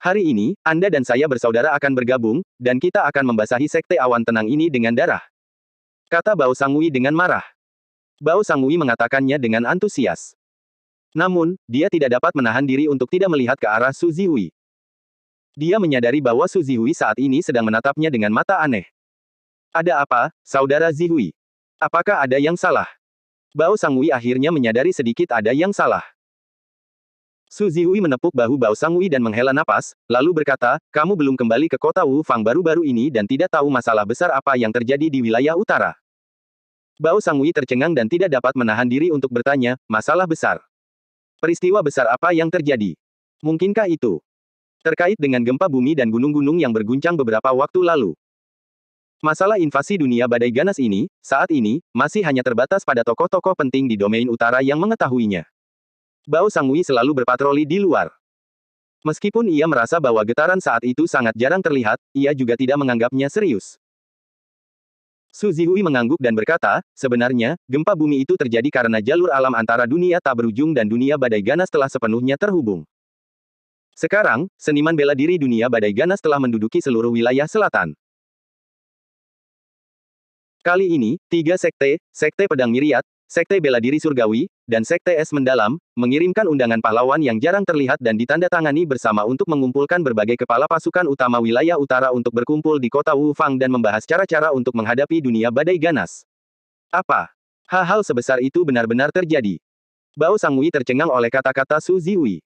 Hari ini, Anda dan saya bersaudara akan bergabung, dan kita akan membasahi sekte awan tenang ini dengan darah. Kata Bao Sangui dengan marah. Bao Sangui mengatakannya dengan antusias. Namun, dia tidak dapat menahan diri untuk tidak melihat ke arah Su Zihui. Dia menyadari bahwa Su Zihui saat ini sedang menatapnya dengan mata aneh. Ada apa, saudara Zihui? Apakah ada yang salah? Bao Sangui akhirnya menyadari sedikit ada yang salah. Su Zihui menepuk bahu Bao Sangui dan menghela napas, lalu berkata, kamu belum kembali ke kota Wu Fang baru-baru ini dan tidak tahu masalah besar apa yang terjadi di wilayah utara. Bao Sangui tercengang dan tidak dapat menahan diri untuk bertanya, masalah besar. Peristiwa besar apa yang terjadi? Mungkinkah itu terkait dengan gempa bumi dan gunung-gunung yang berguncang beberapa waktu lalu? Masalah invasi dunia badai ganas ini, saat ini, masih hanya terbatas pada tokoh-tokoh penting di domain utara yang mengetahuinya. Bao Sangui selalu berpatroli di luar. Meskipun ia merasa bahwa getaran saat itu sangat jarang terlihat, ia juga tidak menganggapnya serius. Su Zihui mengangguk dan berkata, sebenarnya, gempa bumi itu terjadi karena jalur alam antara dunia tak berujung dan dunia badai ganas telah sepenuhnya terhubung. Sekarang, seniman bela diri dunia badai ganas telah menduduki seluruh wilayah selatan. Kali ini, 3 sekte, Sekte Pedang Miriat, Sekte Bela Diri Surgawi, dan Sekte Es Mendalam, mengirimkan undangan pahlawan yang jarang terlihat dan ditandatangani bersama untuk mengumpulkan berbagai kepala pasukan utama wilayah utara untuk berkumpul di kota Wu Fang dan membahas cara-cara untuk menghadapi dunia badai ganas. Apa? Hal-hal sebesar itu benar-benar terjadi. Bao Sangui tercengang oleh kata-kata Su Zihui.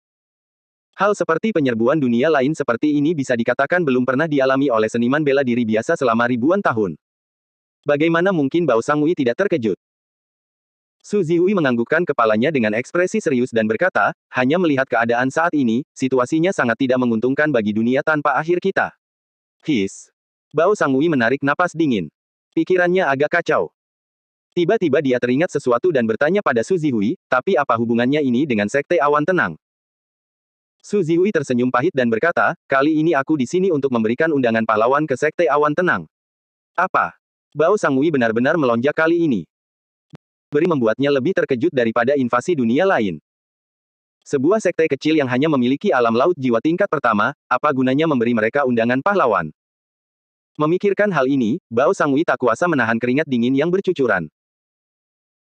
Hal seperti penyerbuan dunia lain seperti ini bisa dikatakan belum pernah dialami oleh seniman bela diri biasa selama ribuan tahun. Bagaimana mungkin Bao Sangui tidak terkejut? Su Zihui menganggukkan kepalanya dengan ekspresi serius dan berkata, hanya melihat keadaan saat ini, situasinya sangat tidak menguntungkan bagi dunia tanpa akhir kita. His. Bao Sangui menarik napas dingin. Pikirannya agak kacau. Tiba-tiba dia teringat sesuatu dan bertanya pada Su Zihui, tapi apa hubungannya ini dengan Sekte Awan Tenang? Su Zihui tersenyum pahit dan berkata, kali ini aku di sini untuk memberikan undangan pahlawan ke Sekte Awan Tenang. Apa? Bao Sangui benar-benar melonjak kali ini. Beri membuatnya lebih terkejut daripada invasi dunia lain. Sebuah sekte kecil yang hanya memiliki alam laut jiwa tingkat pertama, apa gunanya memberi mereka undangan pahlawan? Memikirkan hal ini, Bao Sangui tak kuasa menahan keringat dingin yang bercucuran.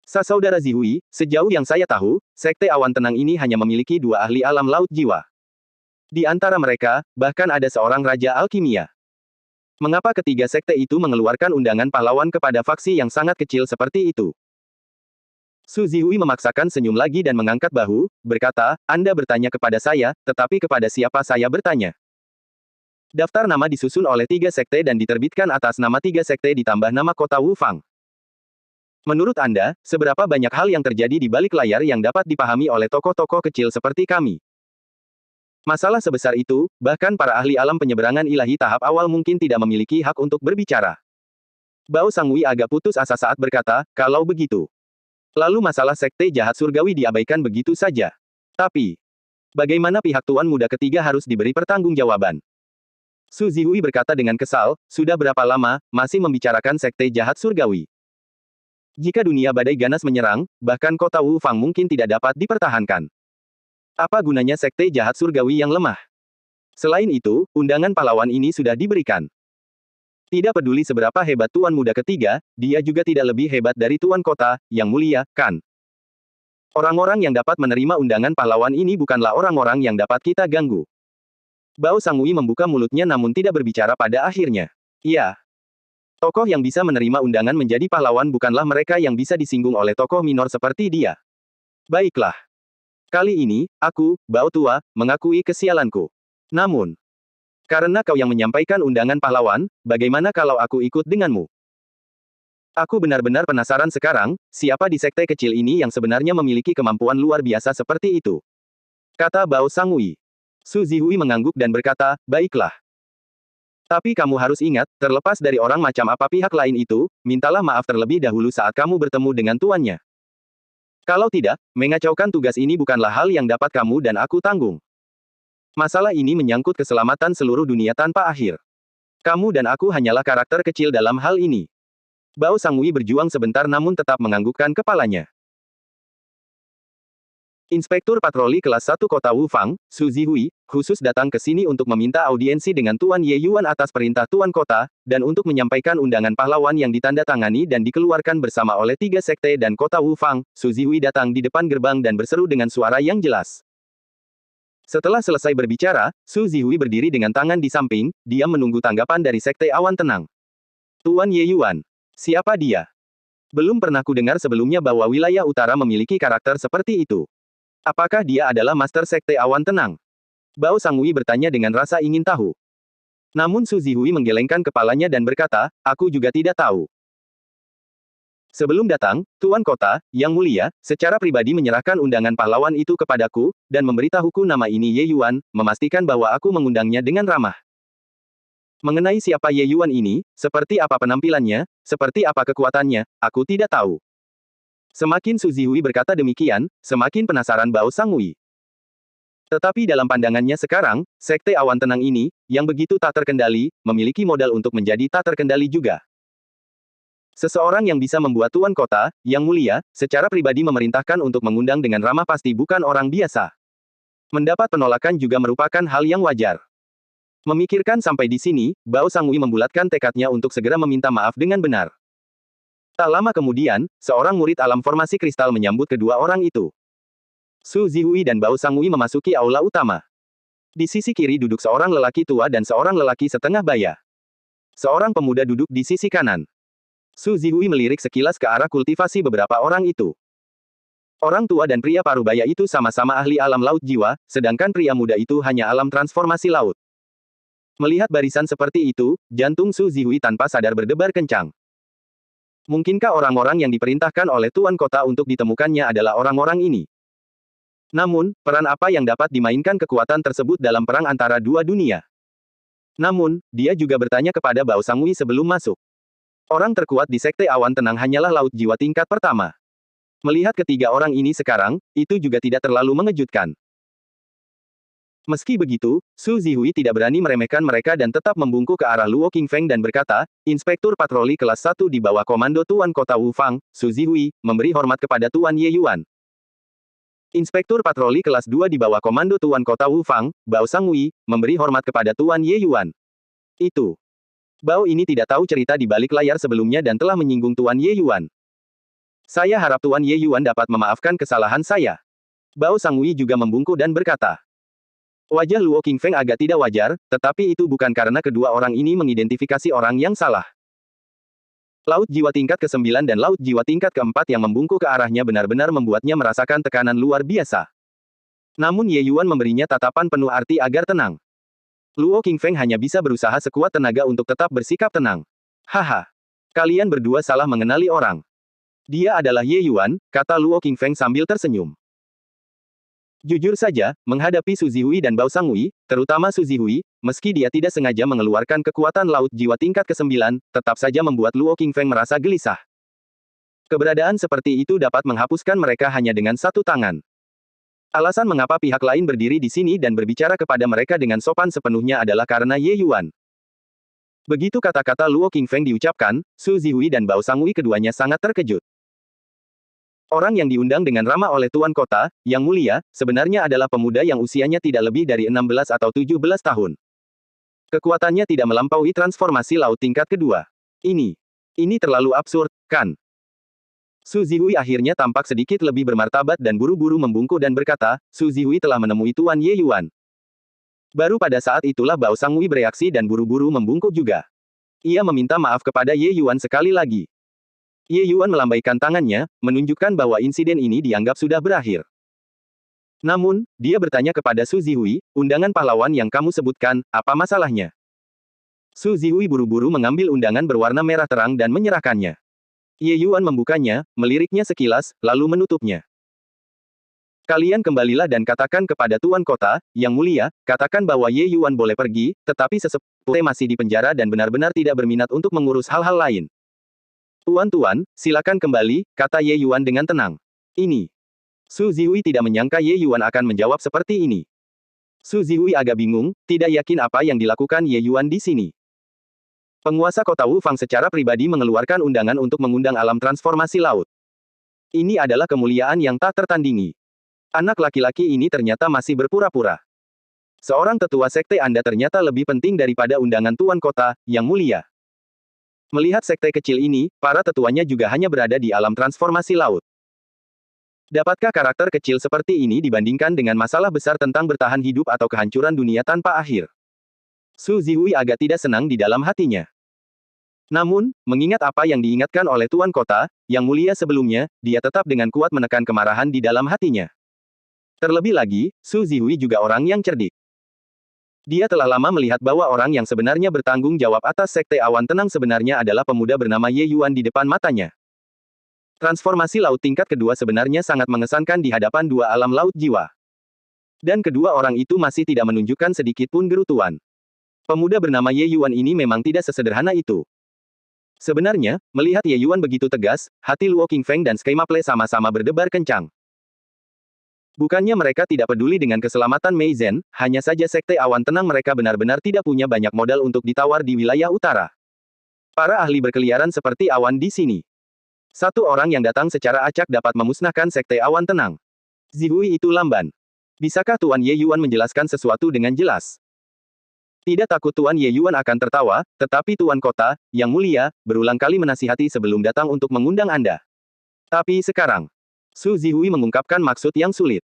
Saudara Zihui, sejauh yang saya tahu, Sekte Awan Tenang ini hanya memiliki 2 ahli alam laut jiwa. Di antara mereka, bahkan ada seorang Raja Alkimia. Mengapa ketiga sekte itu mengeluarkan undangan pahlawan kepada faksi yang sangat kecil seperti itu? Su Zihui memaksakan senyum lagi dan mengangkat bahu, berkata, Anda bertanya kepada saya, tetapi kepada siapa saya bertanya? Daftar nama disusun oleh 3 sekte dan diterbitkan atas nama 3 sekte ditambah nama kota Wu Fang. Menurut Anda, seberapa banyak hal yang terjadi di balik layar yang dapat dipahami oleh tokoh-tokoh kecil seperti kami? Masalah sebesar itu, bahkan para ahli alam penyeberangan ilahi tahap awal mungkin tidak memiliki hak untuk berbicara. Bao Sangui agak putus asa saat berkata, kalau begitu. Lalu masalah sekte jahat surgawi diabaikan begitu saja. Tapi, bagaimana pihak Tuan Muda ketiga harus diberi pertanggungjawaban? Su Zihui berkata dengan kesal, sudah berapa lama, masih membicarakan sekte jahat surgawi. Jika dunia badai ganas menyerang, bahkan kota Wu Fang mungkin tidak dapat dipertahankan. Apa gunanya sekte jahat surgawi yang lemah? Selain itu, undangan pahlawan ini sudah diberikan. Tidak peduli seberapa hebat Tuan Muda ketiga, dia juga tidak lebih hebat dari Tuan Kota, yang mulia, kan? Orang-orang yang dapat menerima undangan pahlawan ini bukanlah orang-orang yang dapat kita ganggu. Bao Sangui membuka mulutnya namun tidak berbicara pada akhirnya. Iya. Tokoh yang bisa menerima undangan menjadi pahlawan bukanlah mereka yang bisa disinggung oleh tokoh minor seperti dia. Baiklah. Kali ini, aku, Bao Tua, mengakui kesialanku. Namun, karena kau yang menyampaikan undangan pahlawan, bagaimana kalau aku ikut denganmu? Aku benar-benar penasaran sekarang, siapa di sekte kecil ini yang sebenarnya memiliki kemampuan luar biasa seperti itu? Kata Bao Sangui. Su Zihui mengangguk dan berkata, baiklah. Tapi kamu harus ingat, terlepas dari orang macam apa pihak lain itu, mintalah maaf terlebih dahulu saat kamu bertemu dengan tuannya. Kalau tidak, mengacaukan tugas ini bukanlah hal yang dapat kamu dan aku tanggung. Masalah ini menyangkut keselamatan seluruh dunia tanpa akhir. Kamu dan aku hanyalah karakter kecil dalam hal ini. Bao Sangui berjuang sebentar namun tetap menganggukkan kepalanya. Inspektur Patroli Kelas 1 Kota Wufang, Su Zihui, khusus datang ke sini untuk meminta audiensi dengan Tuan Ye Yuan atas perintah Tuan Kota, dan untuk menyampaikan undangan pahlawan yang ditandatangani dan dikeluarkan bersama oleh 3 sekte dan Kota Wufang. Su Zihui datang di depan gerbang dan berseru dengan suara yang jelas. Setelah selesai berbicara, Su Zihui berdiri dengan tangan di samping, diam menunggu tanggapan dari Sekte Awan Tenang. Tuan Ye Yuan. Siapa dia? Belum pernah kudengar sebelumnya bahwa wilayah utara memiliki karakter seperti itu. Apakah dia adalah Master Sekte Awan Tenang? Bao Sangui bertanya dengan rasa ingin tahu. Namun Su Zihui menggelengkan kepalanya dan berkata, aku juga tidak tahu. Sebelum datang, Tuan Kota, Yang Mulia, secara pribadi menyerahkan undangan pahlawan itu kepadaku, dan memberitahuku nama ini Ye Yuan, memastikan bahwa aku mengundangnya dengan ramah. Mengenai siapa Ye Yuan ini, seperti apa penampilannya, seperti apa kekuatannya, aku tidak tahu. Semakin Su Zihui berkata demikian, semakin penasaran Bao Sangui. Tetapi dalam pandangannya sekarang, Sekte Awan Tenang ini, yang begitu tak terkendali, memiliki modal untuk menjadi tak terkendali juga. Seseorang yang bisa membuat Tuan Kota, Yang Mulia, secara pribadi memerintahkan untuk mengundang dengan ramah pasti bukan orang biasa. Mendapat penolakan juga merupakan hal yang wajar. Memikirkan sampai di sini, Bao Sangui membulatkan tekadnya untuk segera meminta maaf dengan benar. Tak lama kemudian, seorang murid alam formasi kristal menyambut kedua orang itu. Su Zihui dan Bao Sangui memasuki aula utama. Di sisi kiri duduk seorang lelaki tua dan seorang lelaki setengah baya. Seorang pemuda duduk di sisi kanan. Su Zihui melirik sekilas ke arah kultivasi beberapa orang itu. Orang tua dan pria parubaya itu sama-sama ahli alam laut jiwa, sedangkan pria muda itu hanya alam transformasi laut. Melihat barisan seperti itu, jantung Su Zihui tanpa sadar berdebar kencang. Mungkinkah orang-orang yang diperintahkan oleh Tuan Kota untuk ditemukannya adalah orang-orang ini? Namun, peran apa yang dapat dimainkan kekuatan tersebut dalam perang antara dua dunia? Namun, dia juga bertanya kepada Bao Sangui sebelum masuk. Orang terkuat di Sekte Awan Tenang hanyalah laut jiwa tingkat pertama. Melihat ketiga orang ini sekarang, itu juga tidak terlalu mengejutkan. Meski begitu, Su Zihui tidak berani meremehkan mereka dan tetap membungkuk ke arah Luo Qingfeng dan berkata, Inspektur Patroli Kelas 1 di bawah komando Tuan Kota Wufang, Su Zihui, memberi hormat kepada Tuan Ye Yuan. Inspektur Patroli Kelas 2 di bawah komando Tuan Kota Wufang, Bao Sangui, memberi hormat kepada Tuan Ye Yuan. Itu. Bao ini tidak tahu cerita di balik layar sebelumnya dan telah menyinggung Tuan Ye Yuan. Saya harap Tuan Ye Yuan dapat memaafkan kesalahan saya. Bao Sangui juga membungkuk dan berkata. Wajah Luo Qingfeng agak tidak wajar, tetapi itu bukan karena kedua orang ini mengidentifikasi orang yang salah. Laut jiwa tingkat ke-9 dan laut jiwa tingkat ke-4 yang membungkuk ke arahnya benar-benar membuatnya merasakan tekanan luar biasa. Namun Ye Yuan memberinya tatapan penuh arti agar tenang. Luo Qingfeng hanya bisa berusaha sekuat tenaga untuk tetap bersikap tenang. Haha. Kalian berdua salah mengenali orang. Dia adalah Ye Yuan, kata Luo Qingfeng sambil tersenyum. Jujur saja, menghadapi Su Zihui dan Bao Sangui, terutama Su Zihui, meski dia tidak sengaja mengeluarkan kekuatan laut jiwa tingkat ke-9, tetap saja membuat Luo Qingfeng merasa gelisah. Keberadaan seperti itu dapat menghapuskan mereka hanya dengan satu tangan. Alasan mengapa pihak lain berdiri di sini dan berbicara kepada mereka dengan sopan sepenuhnya adalah karena Ye Yuan. Begitu kata-kata Luo Qingfeng diucapkan, Su Zihui dan Bao Sangui keduanya sangat terkejut. Orang yang diundang dengan ramah oleh Tuan Kota, Yang Mulia, sebenarnya adalah pemuda yang usianya tidak lebih dari 16 atau 17 tahun. Kekuatannya tidak melampaui transformasi laut tingkat kedua. Ini terlalu absurd, kan? Su Zihui akhirnya tampak sedikit lebih bermartabat dan buru-buru membungkuk dan berkata, Su Zihui telah menemui Tuan Ye Yuan. Baru pada saat itulah Bao Sangui bereaksi dan buru-buru membungkuk juga. Ia meminta maaf kepada Ye Yuan sekali lagi. Ye Yuan melambaikan tangannya, menunjukkan bahwa insiden ini dianggap sudah berakhir. Namun, dia bertanya kepada Su Zihui, undangan pahlawan yang kamu sebutkan, apa masalahnya? Su Zihui buru-buru mengambil undangan berwarna merah terang dan menyerahkannya. Ye Yuan membukanya, meliriknya sekilas, lalu menutupnya. Kalian kembalilah dan katakan kepada Tuan Kota, Yang Mulia, katakan bahwa Ye Yuan boleh pergi, tetapi sesepuh masih di penjara dan benar-benar tidak berminat untuk mengurus hal-hal lain. Tuan-tuan, silakan kembali, kata Ye Yuan dengan tenang. Ini. Su Zihui tidak menyangka Ye Yuan akan menjawab seperti ini. Su Zihui agak bingung, tidak yakin apa yang dilakukan Ye Yuan di sini. Penguasa kota Wufang secara pribadi mengeluarkan undangan untuk mengundang alam transformasi laut. Ini adalah kemuliaan yang tak tertandingi. Anak laki-laki ini ternyata masih berpura-pura. Seorang tetua sekte Anda ternyata lebih penting daripada undangan Tuan Kota, yang mulia. Melihat sekte kecil ini, para tetuanya juga hanya berada di alam transformasi laut. Dapatkah karakter kecil seperti ini dibandingkan dengan masalah besar tentang bertahan hidup atau kehancuran dunia tanpa akhir? Su Zihui agak tidak senang di dalam hatinya. Namun, mengingat apa yang diingatkan oleh Tuan Kota, yang mulia sebelumnya, dia tetap dengan kuat menekan kemarahan di dalam hatinya. Terlebih lagi, Su Zihui juga orang yang cerdik. Dia telah lama melihat bahwa orang yang sebenarnya bertanggung jawab atas sekte awan tenang sebenarnya adalah pemuda bernama Ye Yuan di depan matanya. Transformasi laut tingkat kedua sebenarnya sangat mengesankan di hadapan dua alam laut jiwa. Dan kedua orang itu masih tidak menunjukkan sedikit pun gerutuan. Pemuda bernama Ye Yuan ini memang tidak sesederhana itu. Sebenarnya, melihat Ye Yuan begitu tegas, hati Luo Qingfeng dan Sky Maple sama-sama berdebar kencang. Bukannya mereka tidak peduli dengan keselamatan Mei Zhen, hanya saja sekte awan tenang mereka benar-benar tidak punya banyak modal untuk ditawar di wilayah utara. Para ahli berkeliaran seperti awan di sini. Satu orang yang datang secara acak dapat memusnahkan sekte awan tenang. Zihui itu lamban. Bisakah Tuan Ye Yuan menjelaskan sesuatu dengan jelas? Tidak takut Tuan Ye Yuan akan tertawa, tetapi Tuan Kota, yang mulia, berulang kali menasihati sebelum datang untuk mengundang Anda. Tapi sekarang, Su Zihui mengungkapkan maksud yang sulit.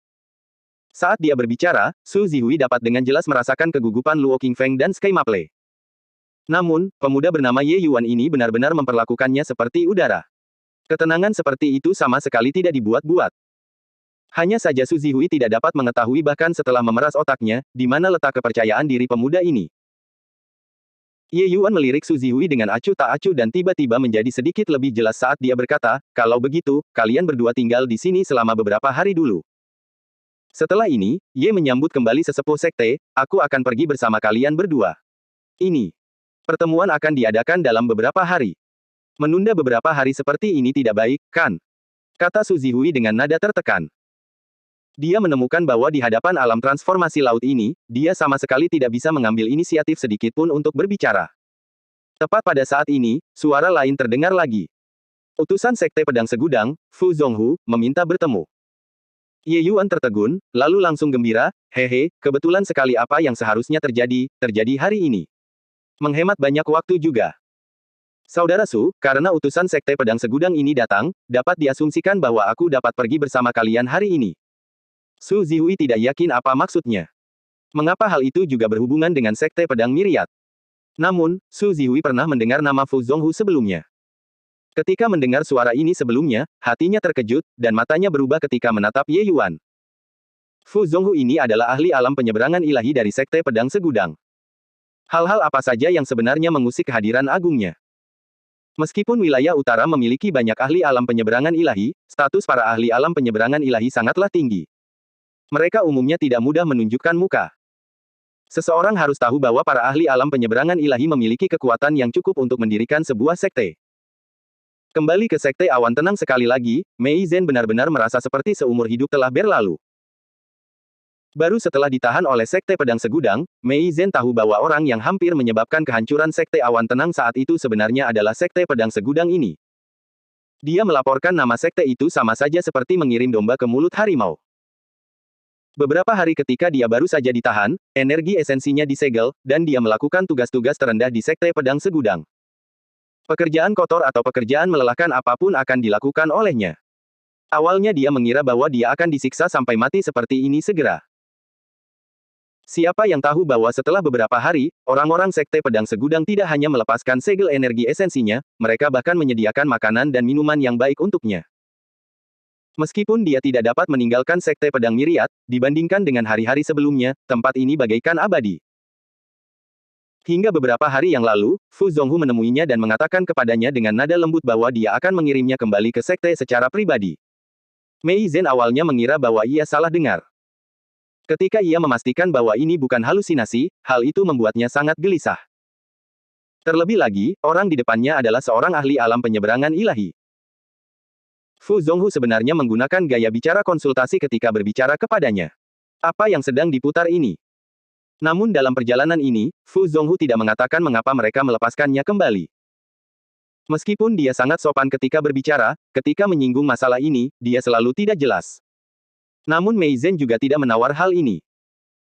Saat dia berbicara, Su Zihui dapat dengan jelas merasakan kegugupan Luo Qingfeng dan Sky Maple. Namun, pemuda bernama Ye Yuan ini benar-benar memperlakukannya seperti udara. Ketenangan seperti itu sama sekali tidak dibuat-buat. Hanya saja Su Zihui tidak dapat mengetahui bahkan setelah memeras otaknya, di mana letak kepercayaan diri pemuda ini. Ye Yuan melirik Su Zihui dengan acuh tak acuh dan tiba-tiba menjadi sedikit lebih jelas saat dia berkata, kalau begitu, kalian berdua tinggal di sini selama beberapa hari dulu. Setelah ini, Ye menyambut kembali sesepuh sekte, aku akan pergi bersama kalian berdua. Ini. Pertemuan akan diadakan dalam beberapa hari. Menunda beberapa hari seperti ini tidak baik, kan? Kata Su Zihui dengan nada tertekan. Dia menemukan bahwa di hadapan alam transformasi laut ini, dia sama sekali tidak bisa mengambil inisiatif sedikit pun untuk berbicara. Tepat pada saat ini, suara lain terdengar lagi. Utusan Sekte Pedang Segudang, Fu Zonghu, meminta bertemu. Ye Yuan tertegun, lalu langsung gembira, hehe, kebetulan sekali apa yang seharusnya terjadi hari ini. Menghemat banyak waktu juga. Saudara Su, karena utusan Sekte Pedang Segudang ini datang, dapat diasumsikan bahwa aku dapat pergi bersama kalian hari ini. Su Zihui tidak yakin apa maksudnya. Mengapa hal itu juga berhubungan dengan Sekte Pedang Myriad? Namun, Su Zihui pernah mendengar nama Fu Zonghu sebelumnya. Ketika mendengar suara ini sebelumnya, hatinya terkejut, dan matanya berubah ketika menatap Ye Yuan. Fu Zonghu ini adalah ahli alam penyeberangan ilahi dari Sekte Pedang Segudang. Hal-hal apa saja yang sebenarnya mengusik kehadiran agungnya? Meskipun wilayah utara memiliki banyak ahli alam penyeberangan ilahi, status para ahli alam penyeberangan ilahi sangatlah tinggi. Mereka umumnya tidak mudah menunjukkan muka. Seseorang harus tahu bahwa para ahli alam penyeberangan ilahi memiliki kekuatan yang cukup untuk mendirikan sebuah sekte. Kembali ke Sekte Awan Tenang sekali lagi, Mei Zhen benar-benar merasa seperti seumur hidup telah berlalu. Baru setelah ditahan oleh Sekte Pedang Segudang, Mei Zhen tahu bahwa orang yang hampir menyebabkan kehancuran Sekte Awan Tenang saat itu sebenarnya adalah Sekte Pedang Segudang ini. Dia melaporkan nama sekte itu sama saja seperti mengirim domba ke mulut harimau. Beberapa hari ketika dia baru saja ditahan, energi esensinya disegel, dan dia melakukan tugas-tugas terendah di Sekte Pedang Segudang. Pekerjaan kotor atau pekerjaan melelahkan apapun akan dilakukan olehnya. Awalnya dia mengira bahwa dia akan disiksa sampai mati seperti ini segera. Siapa yang tahu bahwa setelah beberapa hari, orang-orang Sekte Pedang Segudang tidak hanya melepaskan segel energi esensinya, mereka bahkan menyediakan makanan dan minuman yang baik untuknya. Meskipun dia tidak dapat meninggalkan Sekte Pedang Myriad, dibandingkan dengan hari-hari sebelumnya, tempat ini bagaikan abadi. Hingga beberapa hari yang lalu, Fu Zonghu menemuinya dan mengatakan kepadanya dengan nada lembut bahwa dia akan mengirimnya kembali ke sekte secara pribadi. Mei Zhen awalnya mengira bahwa ia salah dengar. Ketika ia memastikan bahwa ini bukan halusinasi, hal itu membuatnya sangat gelisah. Terlebih lagi, orang di depannya adalah seorang ahli alam penyeberangan ilahi. Fu Zonghu sebenarnya menggunakan gaya bicara konsultasi ketika berbicara kepadanya. Apa yang sedang diputar ini? Namun dalam perjalanan ini, Fu Zonghu tidak mengatakan mengapa mereka melepaskannya kembali. Meskipun dia sangat sopan ketika berbicara, ketika menyinggung masalah ini, dia selalu tidak jelas. Namun Mei Zhen juga tidak menawar hal ini.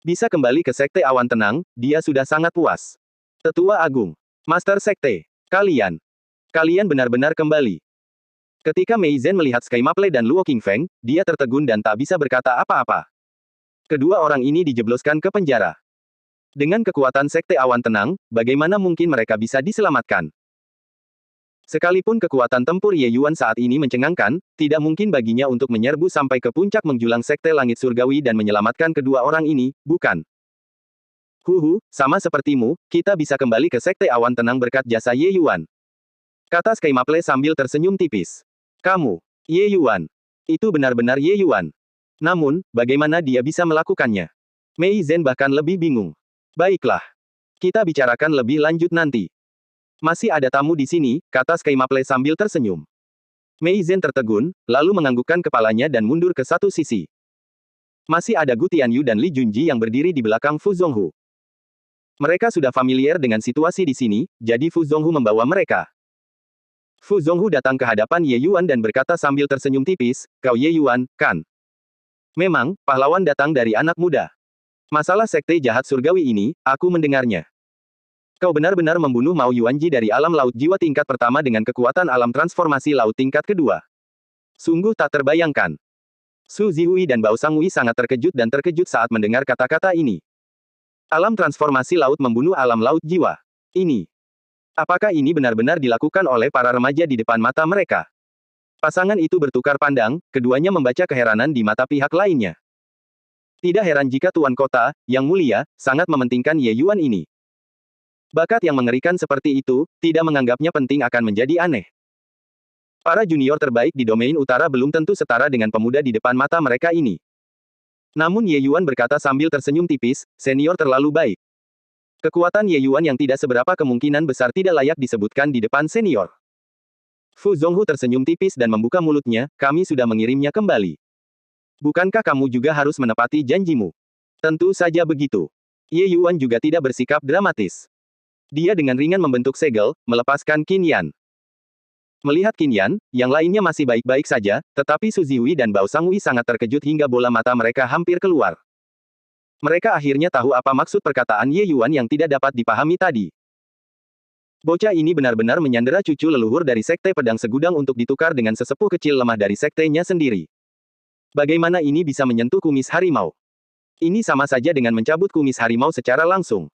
Bisa kembali ke Sekte Awan Tenang, dia sudah sangat puas. Tetua Agung, Master Sekte, kalian benar-benar kembali. Ketika Mei Zhen melihat Sky Maple dan Luo Qingfeng, dia tertegun dan tak bisa berkata apa-apa. Kedua orang ini dijebloskan ke penjara. Dengan kekuatan Sekte Awan Tenang, bagaimana mungkin mereka bisa diselamatkan? Sekalipun kekuatan tempur Ye Yuan saat ini mencengangkan, tidak mungkin baginya untuk menyerbu sampai ke puncak menjulang Sekte Langit Surgawi dan menyelamatkan kedua orang ini, bukan? Sama sepertimu, kita bisa kembali ke Sekte Awan Tenang berkat jasa Ye Yuan. Kata Sky Maple sambil tersenyum tipis. Kamu, Ye Yuan. Itu benar-benar Ye Yuan. Namun, bagaimana dia bisa melakukannya? Mei Zhen bahkan lebih bingung. Baiklah. Kita bicarakan lebih lanjut nanti. Masih ada tamu di sini, kata Sky Maple sambil tersenyum. Mei Zhen tertegun, lalu menganggukkan kepalanya dan mundur ke satu sisi. Masih ada Gu Tianyu dan Li Junji yang berdiri di belakang Fu Zonghu. Mereka sudah familiar dengan situasi di sini, jadi Fu Zonghu membawa mereka. Fu Zonghu datang ke hadapan Ye Yuan dan berkata sambil tersenyum tipis, "Kau Ye Yuan, kan?" Memang, pahlawan datang dari anak muda. Masalah sekte jahat surgawi ini, aku mendengarnya. Kau benar-benar membunuh Mao Yuanji dari alam laut jiwa tingkat pertama dengan kekuatan alam transformasi laut tingkat kedua. Sungguh tak terbayangkan. Su Zihui dan Bao Sangui sangat terkejut saat mendengar kata-kata ini. Alam transformasi laut membunuh alam laut jiwa. Ini. Apakah ini benar-benar dilakukan oleh para remaja di depan mata mereka? Pasangan itu bertukar pandang, keduanya membaca keheranan di mata pihak lainnya. Tidak heran jika Tuan Kota, Yang Mulia, sangat mementingkan Ye Yuan ini. Bakat yang mengerikan seperti itu, tidak menganggapnya penting akan menjadi aneh. Para junior terbaik di domain utara belum tentu setara dengan pemuda di depan mata mereka ini. Namun Ye Yuan berkata sambil tersenyum tipis, senior terlalu baik. Kekuatan Ye Yuan yang tidak seberapa kemungkinan besar tidak layak disebutkan di depan senior. Fu Zonghu tersenyum tipis dan membuka mulutnya, kami sudah mengirimnya kembali. Bukankah kamu juga harus menepati janjimu? Tentu saja begitu. Ye Yuan juga tidak bersikap dramatis. Dia dengan ringan membentuk segel, melepaskan Qin Yan. Melihat Qin Yan, yang lainnya masih baik-baik saja, tetapi Su Zihui dan Bao Sangui sangat terkejut hingga bola mata mereka hampir keluar. Mereka akhirnya tahu apa maksud perkataan Ye Yuan yang tidak dapat dipahami tadi. Bocah ini benar-benar menyandera cucu leluhur dari Sekte Pedang Segudang untuk ditukar dengan sesepuh kecil lemah dari sektenya sendiri. Bagaimana ini bisa menyentuh kumis harimau? Ini sama saja dengan mencabut kumis harimau secara langsung.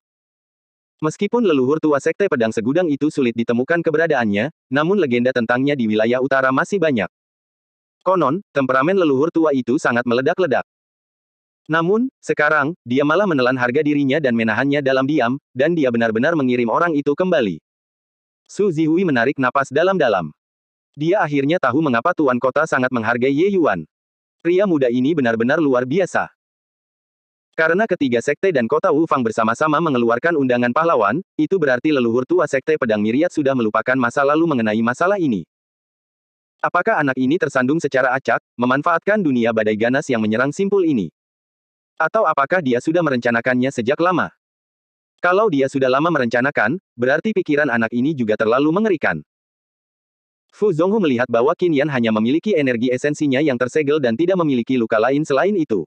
Meskipun leluhur tua Sekte Pedang Segudang itu sulit ditemukan keberadaannya, namun legenda tentangnya di wilayah utara masih banyak. Konon, temperamen leluhur tua itu sangat meledak-ledak. Namun, sekarang, dia malah menelan harga dirinya dan menahannya dalam diam, dan dia benar-benar mengirim orang itu kembali. Su Zihui menarik napas dalam-dalam. Dia akhirnya tahu mengapa Tuan Kota sangat menghargai Ye Yuan. Pria muda ini benar-benar luar biasa. Karena ketiga sekte dan kota Wufang bersama-sama mengeluarkan undangan pahlawan, itu berarti leluhur tua Sekte Pedang Myriad sudah melupakan masa lalu mengenai masalah ini. Apakah anak ini tersandung secara acak, memanfaatkan dunia badai ganas yang menyerang simpul ini? Atau apakah dia sudah merencanakannya sejak lama? Kalau dia sudah lama merencanakan, berarti pikiran anak ini juga terlalu mengerikan. Fu Zonghu melihat bahwa Qin Yan hanya memiliki energi esensinya yang tersegel dan tidak memiliki luka lain selain itu.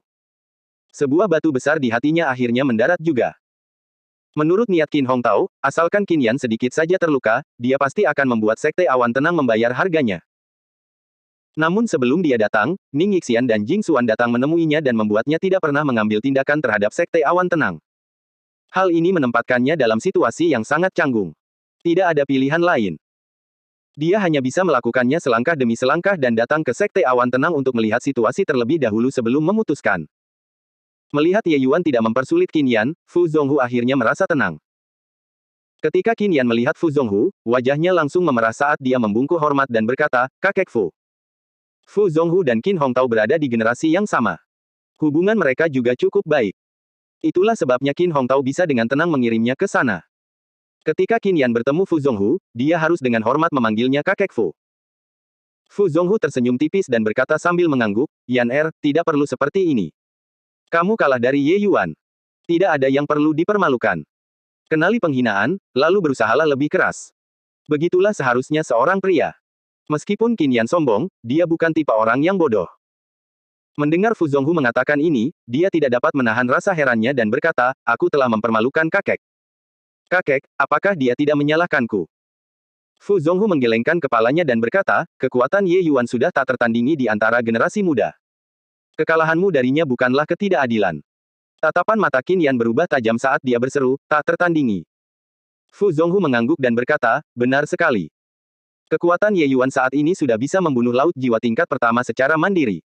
Sebuah batu besar di hatinya akhirnya mendarat juga. Menurut niat Qin Hongtao, asalkan Qin Yan sedikit saja terluka, dia pasti akan membuat Sekte Awan Tenang membayar harganya. Namun sebelum dia datang, Ning Yixian dan Jing Xuan datang menemuinya dan membuatnya tidak pernah mengambil tindakan terhadap Sekte Awan Tenang. Hal ini menempatkannya dalam situasi yang sangat canggung. Tidak ada pilihan lain. Dia hanya bisa melakukannya selangkah demi selangkah dan datang ke Sekte Awan Tenang untuk melihat situasi terlebih dahulu sebelum memutuskan. Melihat Ye Yuan tidak mempersulit Qin Yan, Fu Zonghu akhirnya merasa tenang. Ketika Qin Yan melihat Fu Zonghu, wajahnya langsung memerah saat dia membungkuk hormat dan berkata, "Kakek Fu." Fu Zonghu dan Qin Hongtao berada di generasi yang sama. Hubungan mereka juga cukup baik. Itulah sebabnya Qin Hongtao bisa dengan tenang mengirimnya ke sana. Ketika Qin Yan bertemu Fu Zonghu, dia harus dengan hormat memanggilnya kakek Fu. Fu Zonghu tersenyum tipis dan berkata sambil mengangguk, "Yan Er, tidak perlu seperti ini. Kamu kalah dari Ye Yuan. Tidak ada yang perlu dipermalukan. Kenali penghinaan, lalu berusahalah lebih keras. Begitulah seharusnya seorang pria. Meskipun Qin Yan sombong, dia bukan tipe orang yang bodoh. Mendengar Fu Zonghu mengatakan ini, dia tidak dapat menahan rasa herannya dan berkata, aku telah mempermalukan kakek. Kakek, apakah dia tidak menyalahkanku? Fu Zonghu menggelengkan kepalanya dan berkata, kekuatan Ye Yuan sudah tak tertandingi di antara generasi muda. Kekalahanmu darinya bukanlah ketidakadilan. Tatapan mata Qin Yan berubah tajam saat dia berseru, tak tertandingi. Fu Zonghu mengangguk dan berkata, benar sekali. Kekuatan Ye Yuan saat ini sudah bisa membunuh laut jiwa tingkat pertama secara mandiri.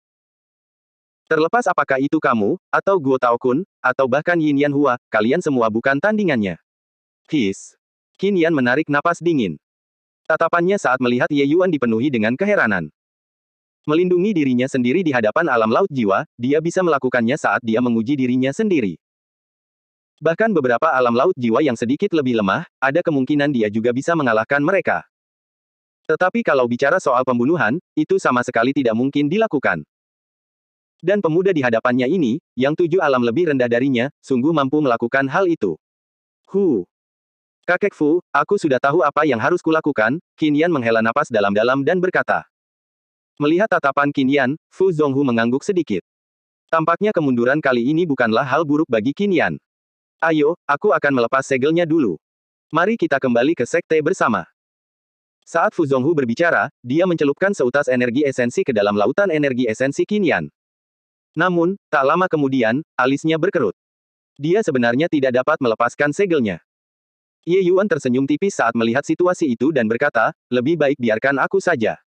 Terlepas apakah itu kamu, atau Guo Taokun, atau bahkan Yin Yan Hua, kalian semua bukan tandingannya. His. Qin Yan menarik napas dingin. Tatapannya saat melihat Ye Yuan dipenuhi dengan keheranan. Melindungi dirinya sendiri di hadapan alam laut jiwa, dia bisa melakukannya saat dia menguji dirinya sendiri. Bahkan beberapa alam laut jiwa yang sedikit lebih lemah, ada kemungkinan dia juga bisa mengalahkan mereka. Tetapi kalau bicara soal pembunuhan, itu sama sekali tidak mungkin dilakukan. Dan pemuda di hadapannya ini, yang 7 alam lebih rendah darinya, sungguh mampu melakukan hal itu. Kakek Fu, aku sudah tahu apa yang harus kulakukan. Qin Yan menghela napas dalam-dalam dan berkata. Melihat tatapan Qin Yan, Fu Zonghu mengangguk sedikit. Tampaknya kemunduran kali ini bukanlah hal buruk bagi Qin Yan. Ayo, aku akan melepas segelnya dulu. Mari kita kembali ke sekte bersama. Saat Fu Zonghu berbicara, dia mencelupkan seutas energi esensi ke dalam lautan energi esensi Qin Yan. Namun, tak lama kemudian, alisnya berkerut. Dia sebenarnya tidak dapat melepaskan segelnya. Ye Yuan tersenyum tipis saat melihat situasi itu dan berkata, lebih baik biarkan aku saja.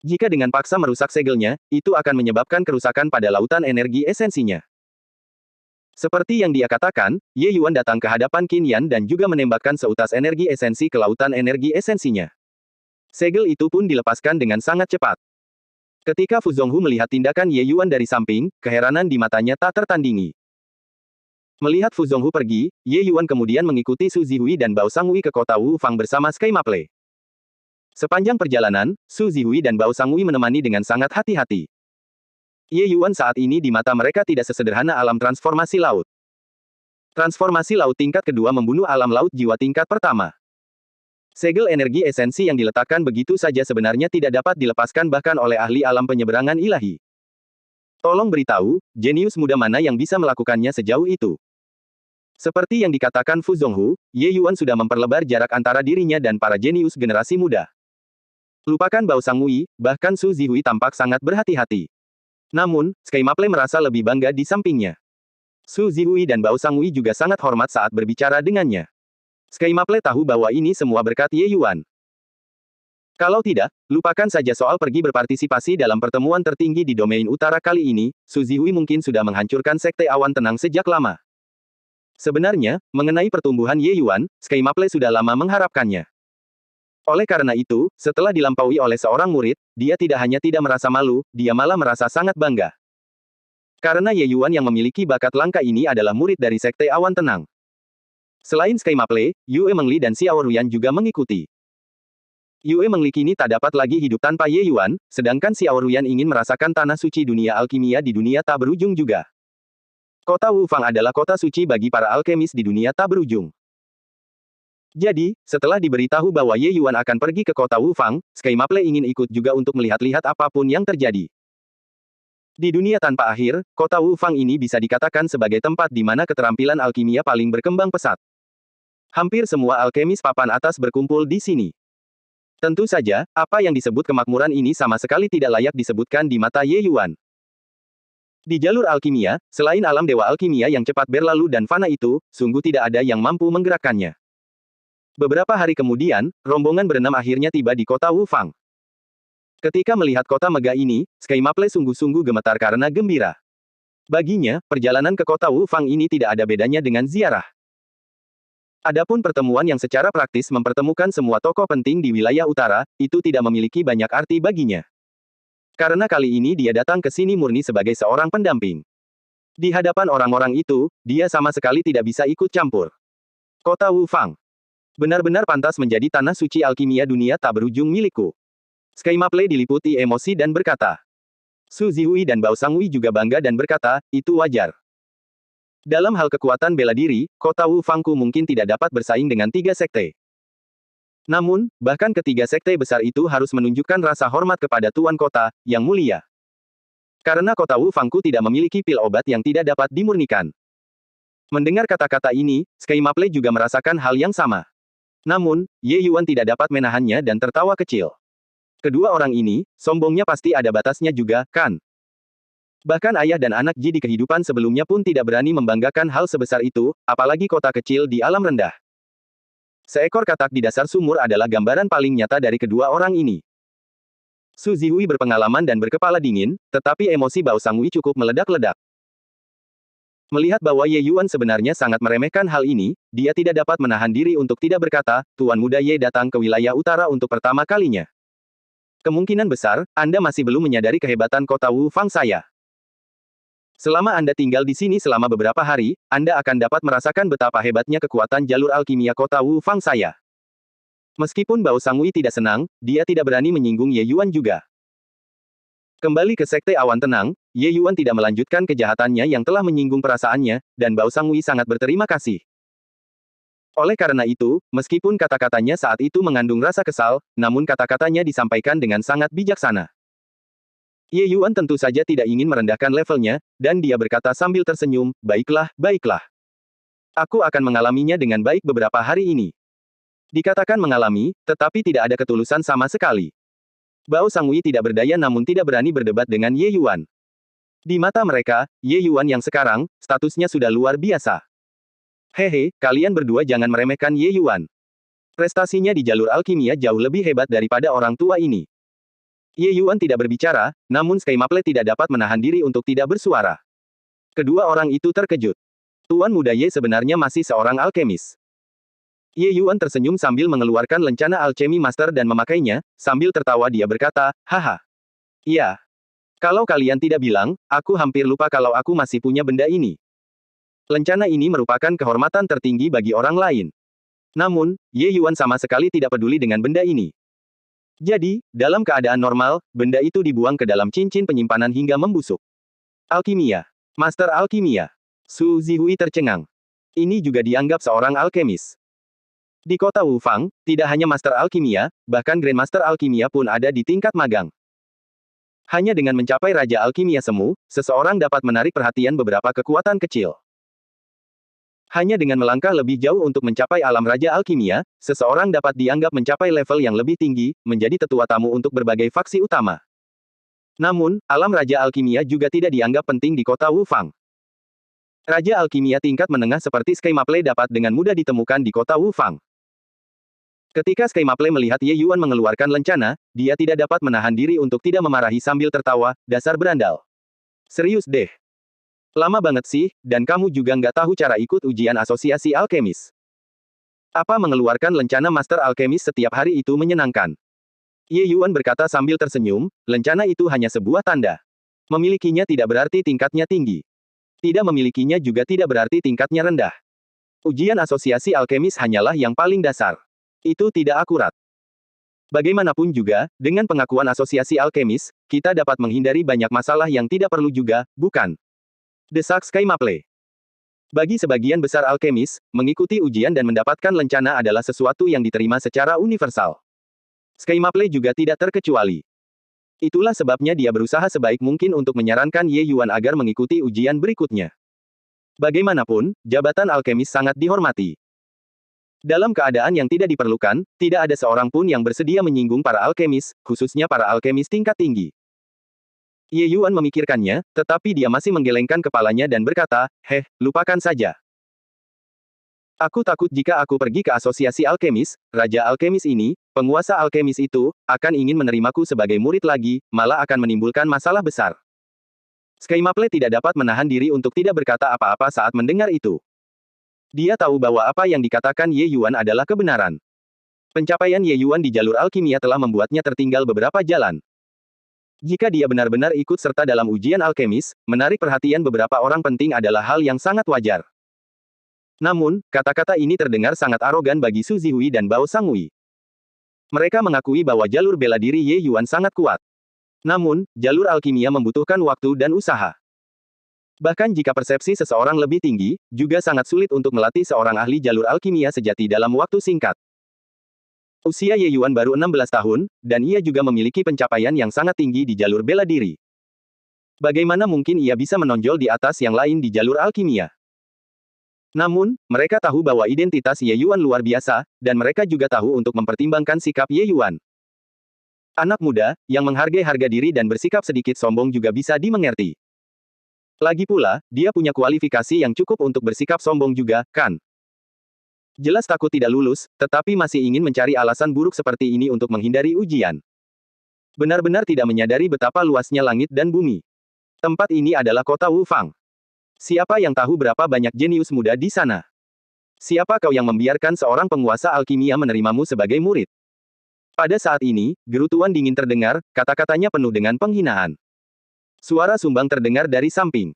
Jika dengan paksa merusak segelnya, itu akan menyebabkan kerusakan pada lautan energi esensinya. Seperti yang dia katakan, Ye Yuan datang ke hadapan Qin Yan dan juga menembakkan seutas energi esensi ke lautan energi esensinya. Segel itu pun dilepaskan dengan sangat cepat. Ketika Fu Zonghu melihat tindakan Ye Yuan dari samping, keheranan di matanya tak tertandingi. Melihat Fu Zonghu pergi, Ye Yuan kemudian mengikuti Su Zihui dan Bao Sangui ke kota Wu Fang bersama Sky Maple. Sepanjang perjalanan, Su Zihui dan Bao Sangui menemani dengan sangat hati-hati. Ye Yuan saat ini di mata mereka tidak sesederhana alam transformasi laut. Transformasi laut tingkat kedua membunuh alam laut jiwa tingkat pertama. Segel energi esensi yang diletakkan begitu saja sebenarnya tidak dapat dilepaskan bahkan oleh ahli alam penyeberangan ilahi. Tolong beritahu, jenius muda mana yang bisa melakukannya sejauh itu? Seperti yang dikatakan Fu Zonghu, Ye Yuan sudah memperlebar jarak antara dirinya dan para jenius generasi muda. Lupakan Bao Sangui, bahkan Su Zihui tampak sangat berhati-hati. Namun, Sky Maple merasa lebih bangga di sampingnya. Su Zihui dan Bao Sangui juga sangat hormat saat berbicara dengannya. Sky Maple tahu bahwa ini semua berkat Ye Yuan. Kalau tidak, lupakan saja soal pergi berpartisipasi dalam pertemuan tertinggi di domain utara kali ini, Su Zihui mungkin sudah menghancurkan sekte awan tenang sejak lama. Sebenarnya, mengenai pertumbuhan Ye Yuan, Sky Maple sudah lama mengharapkannya. Oleh karena itu, setelah dilampaui oleh seorang murid, dia tidak hanya tidak merasa malu, dia malah merasa sangat bangga. Karena Ye Yuan yang memiliki bakat langka ini adalah murid dari sekte awan tenang. Selain Sky Maple, Yue Mengli dan Xiao Ruyan juga mengikuti. Yue Mengli kini tak dapat lagi hidup tanpa Ye Yuan, sedangkan Xiao Ruyan ingin merasakan tanah suci dunia alkimia di dunia tak berujung juga. Kota Wu Fang adalah kota suci bagi para alkemis di dunia tak berujung. Jadi, setelah diberitahu bahwa Ye Yuan akan pergi ke kota Wu Fang, Sky Maple ingin ikut juga untuk melihat-lihat apapun yang terjadi. Di dunia tanpa akhir, kota Wu Fang ini bisa dikatakan sebagai tempat di mana keterampilan alkimia paling berkembang pesat. Hampir semua alkemis papan atas berkumpul di sini. Tentu saja, apa yang disebut kemakmuran ini sama sekali tidak layak disebutkan di mata Ye Yuan. Di jalur alkimia, selain alam dewa alkimia yang cepat berlalu dan fana itu, sungguh tidak ada yang mampu menggerakkannya. Beberapa hari kemudian, rombongan berenam akhirnya tiba di kota Wu Fang. Ketika melihat kota megah ini, Sky Maple sungguh-sungguh gemetar karena gembira. Baginya, perjalanan ke kota Wu Fang ini tidak ada bedanya dengan ziarah. Adapun pertemuan yang secara praktis mempertemukan semua tokoh penting di wilayah utara, itu tidak memiliki banyak arti baginya. Karena kali ini dia datang ke sini murni sebagai seorang pendamping. Di hadapan orang-orang itu, dia sama sekali tidak bisa ikut campur. Kota Wu Fang benar-benar pantas menjadi tanah suci alkimia dunia tak berujung milikku. Sky Maple diliputi emosi dan berkata. Su Zihui dan Bao Sangui juga bangga dan berkata, itu wajar. Dalam hal kekuatan bela diri, kota Wu Fangku mungkin tidak dapat bersaing dengan tiga sekte. Namun, bahkan ketiga sekte besar itu harus menunjukkan rasa hormat kepada Tuan Kota, yang mulia. Karena kota Wu Fangku tidak memiliki pil obat yang tidak dapat dimurnikan. Mendengar kata-kata ini, Sky Maple juga merasakan hal yang sama. Namun, Ye Yuan tidak dapat menahannya dan tertawa kecil. Kedua orang ini, sombongnya pasti ada batasnya juga, kan? Bahkan ayah dan anak Ji di kehidupan sebelumnya pun tidak berani membanggakan hal sebesar itu, apalagi kota kecil di alam rendah. Seekor katak di dasar sumur adalah gambaran paling nyata dari kedua orang ini. Su Zihui berpengalaman dan berkepala dingin, tetapi emosi Bao Sangui cukup meledak-ledak. Melihat bahwa Ye Yuan sebenarnya sangat meremehkan hal ini, dia tidak dapat menahan diri untuk tidak berkata, Tuan Muda Ye datang ke wilayah utara untuk pertama kalinya. Kemungkinan besar, Anda masih belum menyadari kehebatan kota Wu Fang saya. Selama Anda tinggal di sini selama beberapa hari, Anda akan dapat merasakan betapa hebatnya kekuatan jalur alkimia kota Wu Fang saya. Meskipun Bao Sangui tidak senang, dia tidak berani menyinggung Ye Yuan juga. Kembali ke Sekte Awan Tenang, Ye Yuan tidak melanjutkan kejahatannya yang telah menyinggung perasaannya, dan Bao Sangui sangat berterima kasih. Oleh karena itu, meskipun kata-katanya saat itu mengandung rasa kesal, namun kata-katanya disampaikan dengan sangat bijaksana. Ye Yuan tentu saja tidak ingin merendahkan levelnya, dan dia berkata sambil tersenyum, baiklah, baiklah. Aku akan mengalaminya dengan baik beberapa hari ini. Dikatakan mengalami, tetapi tidak ada ketulusan sama sekali. Bao Sangui tidak berdaya namun tidak berani berdebat dengan Ye Yuan. Di mata mereka, Ye Yuan yang sekarang, statusnya sudah luar biasa. Hehe, kalian berdua jangan meremehkan Ye Yuan. Prestasinya di jalur alkimia jauh lebih hebat daripada orang tua ini. Ye Yuan tidak berbicara, namun Sky Maple tidak dapat menahan diri untuk tidak bersuara. Kedua orang itu terkejut. Tuan Muda Ye sebenarnya masih seorang alkemis. Ye Yuan tersenyum sambil mengeluarkan lencana alchemy master dan memakainya, sambil tertawa dia berkata, haha. Iya. Kalau kalian tidak bilang, aku hampir lupa kalau aku masih punya benda ini. Lencana ini merupakan kehormatan tertinggi bagi orang lain. Namun, Ye Yuan sama sekali tidak peduli dengan benda ini. Jadi, dalam keadaan normal, benda itu dibuang ke dalam cincin penyimpanan hingga membusuk. Alkimia. Master Alkimia. Su Zihui tercengang. Ini juga dianggap seorang alkemis. Di kota Wu Fang, tidak hanya Master Alkimia, bahkan Grandmaster Alkimia pun ada di tingkat magang. Hanya dengan mencapai Raja Alkimia Semu, seseorang dapat menarik perhatian beberapa kekuatan kecil. Hanya dengan melangkah lebih jauh untuk mencapai alam Raja Alkimia, seseorang dapat dianggap mencapai level yang lebih tinggi, menjadi tetua tamu untuk berbagai faksi utama. Namun, alam Raja Alkimia juga tidak dianggap penting di kota Wu Fang. Raja Alkimia tingkat menengah seperti Sky Maple dapat dengan mudah ditemukan di kota Wu Fang. Ketika Sky Maple melihat Ye Yuan mengeluarkan lencana, dia tidak dapat menahan diri untuk tidak memarahi sambil tertawa, dasar berandal. Serius deh. Lama banget sih, dan kamu juga nggak tahu cara ikut ujian asosiasi alkemis. Apa mengeluarkan lencana Master Alkemis setiap hari itu menyenangkan? Ye Yuan berkata sambil tersenyum, lencana itu hanya sebuah tanda. Memilikinya tidak berarti tingkatnya tinggi. Tidak memilikinya juga tidak berarti tingkatnya rendah. Ujian asosiasi alkemis hanyalah yang paling dasar. Itu tidak akurat. Bagaimanapun juga, dengan pengakuan asosiasi alkemis, kita dapat menghindari banyak masalah yang tidak perlu juga, bukan? Desak Sky Maple. Bagi sebagian besar alkemis, mengikuti ujian dan mendapatkan lencana adalah sesuatu yang diterima secara universal. Sky Maple juga tidak terkecuali. Itulah sebabnya dia berusaha sebaik mungkin untuk menyarankan Ye Yuan agar mengikuti ujian berikutnya. Bagaimanapun, jabatan alkemis sangat dihormati. Dalam keadaan yang tidak diperlukan, tidak ada seorang pun yang bersedia menyinggung para alkemis, khususnya para alkemis tingkat tinggi. Ye Yuan memikirkannya, tetapi dia masih menggelengkan kepalanya dan berkata, lupakan saja. Aku takut jika aku pergi ke asosiasi alkemis, Raja Alkemis ini, penguasa alkemis itu, akan ingin menerimaku sebagai murid lagi, malah akan menimbulkan masalah besar. Sky Maple tidak dapat menahan diri untuk tidak berkata apa-apa saat mendengar itu. Dia tahu bahwa apa yang dikatakan Ye Yuan adalah kebenaran. Pencapaian Ye Yuan di jalur alkimia telah membuatnya tertinggal beberapa jalan. Jika dia benar-benar ikut serta dalam ujian alkemis, menarik perhatian beberapa orang penting adalah hal yang sangat wajar. Namun, kata-kata ini terdengar sangat arogan bagi Su Zihui dan Bao Sangui. Mereka mengakui bahwa jalur bela diri Ye Yuan sangat kuat. Namun, jalur alkimia membutuhkan waktu dan usaha. Bahkan jika persepsi seseorang lebih tinggi, juga sangat sulit untuk melatih seorang ahli jalur alkimia sejati dalam waktu singkat. Usia Ye Yuan baru 16 tahun, dan ia juga memiliki pencapaian yang sangat tinggi di jalur bela diri. Bagaimana mungkin ia bisa menonjol di atas yang lain di jalur alkimia? Namun, mereka tahu bahwa identitas Ye Yuan luar biasa, dan mereka juga tahu untuk mempertimbangkan sikap Ye Yuan. Anak muda, yang menghargai harga diri dan bersikap sedikit sombong juga bisa dimengerti. Lagi pula, dia punya kualifikasi yang cukup untuk bersikap sombong juga, kan? Jelas takut tidak lulus, tetapi masih ingin mencari alasan buruk seperti ini untuk menghindari ujian. Benar-benar tidak menyadari betapa luasnya langit dan bumi. Tempat ini adalah kota Wu Fang. Siapa yang tahu berapa banyak jenius muda di sana? Siapa kau yang membiarkan seorang penguasa alkimia menerimamu sebagai murid? Pada saat ini, gerutuan dingin terdengar, kata-katanya penuh dengan penghinaan. Suara sumbang terdengar dari samping.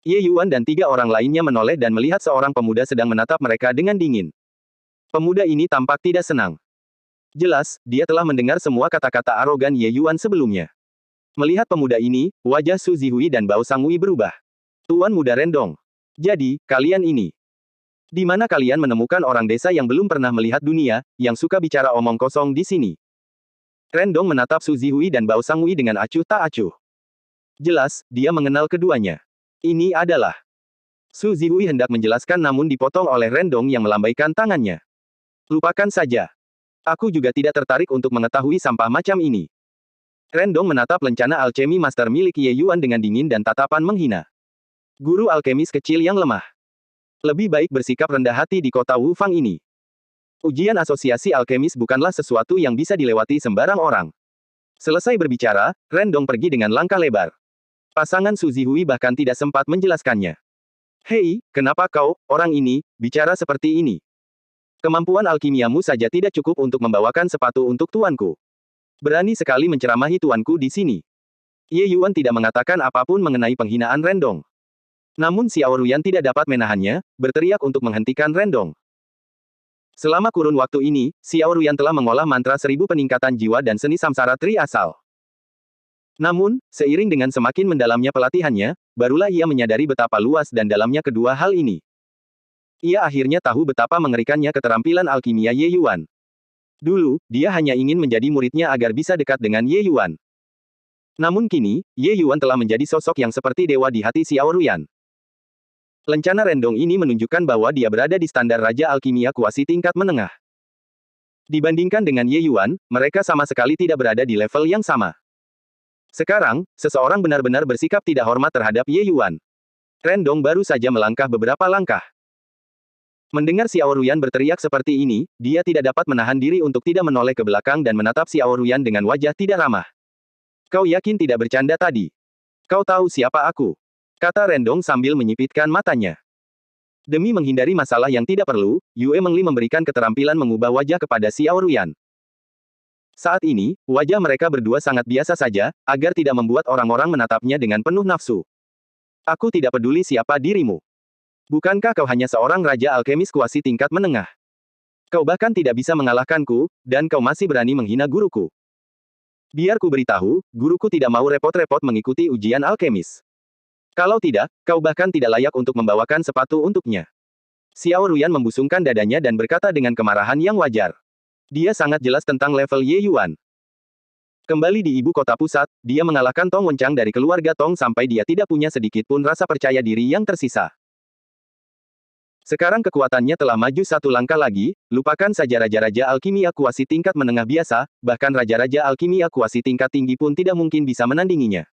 Ye Yuan dan 3 orang lainnya menoleh dan melihat seorang pemuda sedang menatap mereka dengan dingin. Pemuda ini tampak tidak senang. Jelas, dia telah mendengar semua kata-kata arogan Ye Yuan sebelumnya. Melihat pemuda ini, wajah Su Zihui dan Bao Sangui berubah. Tuan Muda Rendong. Jadi, kalian ini. Di mana kalian menemukan orang desa yang belum pernah melihat dunia, yang suka bicara omong kosong di sini? Rendong menatap Su Zihui dan Bao Sangui dengan acuh tak acuh. Jelas, dia mengenal keduanya. Ini adalah. Su Zihui hendak menjelaskan namun dipotong oleh Rendong yang melambaikan tangannya. Lupakan saja. Aku juga tidak tertarik untuk mengetahui sampah macam ini. Rendong menatap lencana alchemy master milik Ye Yuan dengan dingin dan tatapan menghina. Guru alkemis kecil yang lemah. Lebih baik bersikap rendah hati di kota Wu Fang ini. Ujian asosiasi alkemis bukanlah sesuatu yang bisa dilewati sembarang orang. Selesai berbicara, Rendong pergi dengan langkah lebar. Pasangan Su Zihui bahkan tidak sempat menjelaskannya. Hei, kenapa kau, orang ini, bicara seperti ini? Kemampuan alkimiamu saja tidak cukup untuk membawakan sepatu untuk tuanku. Berani sekali menceramahi tuanku di sini. Ye Yuan tidak mengatakan apapun mengenai penghinaan Rendong. Namun Xiao Ruyan tidak dapat menahannya, berteriak untuk menghentikan Rendong. Selama kurun waktu ini, Xiao Ruyan telah mengolah mantra 1000 peningkatan jiwa dan seni samsara tri asal. Namun, seiring dengan semakin mendalamnya pelatihannya, barulah ia menyadari betapa luas dan dalamnya kedua hal ini. Ia akhirnya tahu betapa mengerikannya keterampilan alkimia Ye Yuan. Dulu, dia hanya ingin menjadi muridnya agar bisa dekat dengan Ye Yuan. Namun kini, Ye Yuan telah menjadi sosok yang seperti dewa di hati Xiao Ruyan. Lencana Rendong ini menunjukkan bahwa dia berada di standar Raja Alkimia kuasi tingkat menengah. Dibandingkan dengan Ye Yuan, mereka sama sekali tidak berada di level yang sama. Sekarang, seseorang benar-benar bersikap tidak hormat terhadap Ye Yuan. Rendong baru saja melangkah beberapa langkah. Mendengar Xiao Ruyan berteriak seperti ini, dia tidak dapat menahan diri untuk tidak menoleh ke belakang dan menatap Xiao Ruyan dengan wajah tidak ramah. Kau yakin tidak bercanda tadi? Kau tahu siapa aku? Kata Rendong sambil menyipitkan matanya. Demi menghindari masalah yang tidak perlu, Yue Mengli memberikan keterampilan mengubah wajah kepada Xiao Ruyan. Saat ini, wajah mereka berdua sangat biasa saja, agar tidak membuat orang-orang menatapnya dengan penuh nafsu. Aku tidak peduli siapa dirimu. Bukankah kau hanya seorang raja alkemis kuasi tingkat menengah? Kau bahkan tidak bisa mengalahkanku, dan kau masih berani menghina guruku. Biar ku beritahu, guruku tidak mau repot-repot mengikuti ujian alkemis. Kalau tidak, kau bahkan tidak layak untuk membawakan sepatu untuknya. Xiao Ruyan membusungkan dadanya dan berkata dengan kemarahan yang wajar. Dia sangat jelas tentang level Ye Yuan. Kembali di ibu kota pusat, dia mengalahkan Tong Wencang dari keluarga Tong sampai dia tidak punya sedikit pun rasa percaya diri yang tersisa. Sekarang kekuatannya telah maju satu langkah lagi, lupakan saja raja-raja alkimia kuasi tingkat menengah biasa, bahkan raja-raja alkimia kuasi tingkat tinggi pun tidak mungkin bisa menandinginya.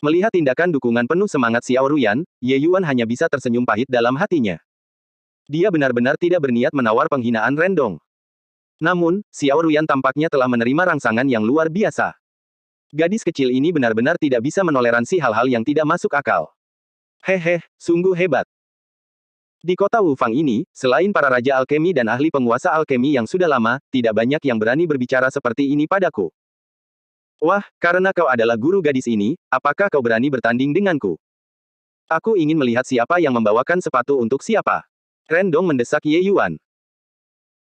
Melihat tindakan dukungan penuh semangat Xiao Ruyan, Ye Yuan hanya bisa tersenyum pahit dalam hatinya. Dia benar-benar tidak berniat menawar penghinaan Rendong. Namun, Xiao Ruyan tampaknya telah menerima rangsangan yang luar biasa. Gadis kecil ini benar-benar tidak bisa menoleransi hal-hal yang tidak masuk akal. Hehe, sungguh hebat. Di kota Wu Fang ini, selain para raja alkemi dan ahli penguasa alkemi yang sudah lama, tidak banyak yang berani berbicara seperti ini padaku. Wah, karena kau adalah guru gadis ini, apakah kau berani bertanding denganku? Aku ingin melihat siapa yang membawakan sepatu untuk siapa. Rendong mendesak Ye Yuan.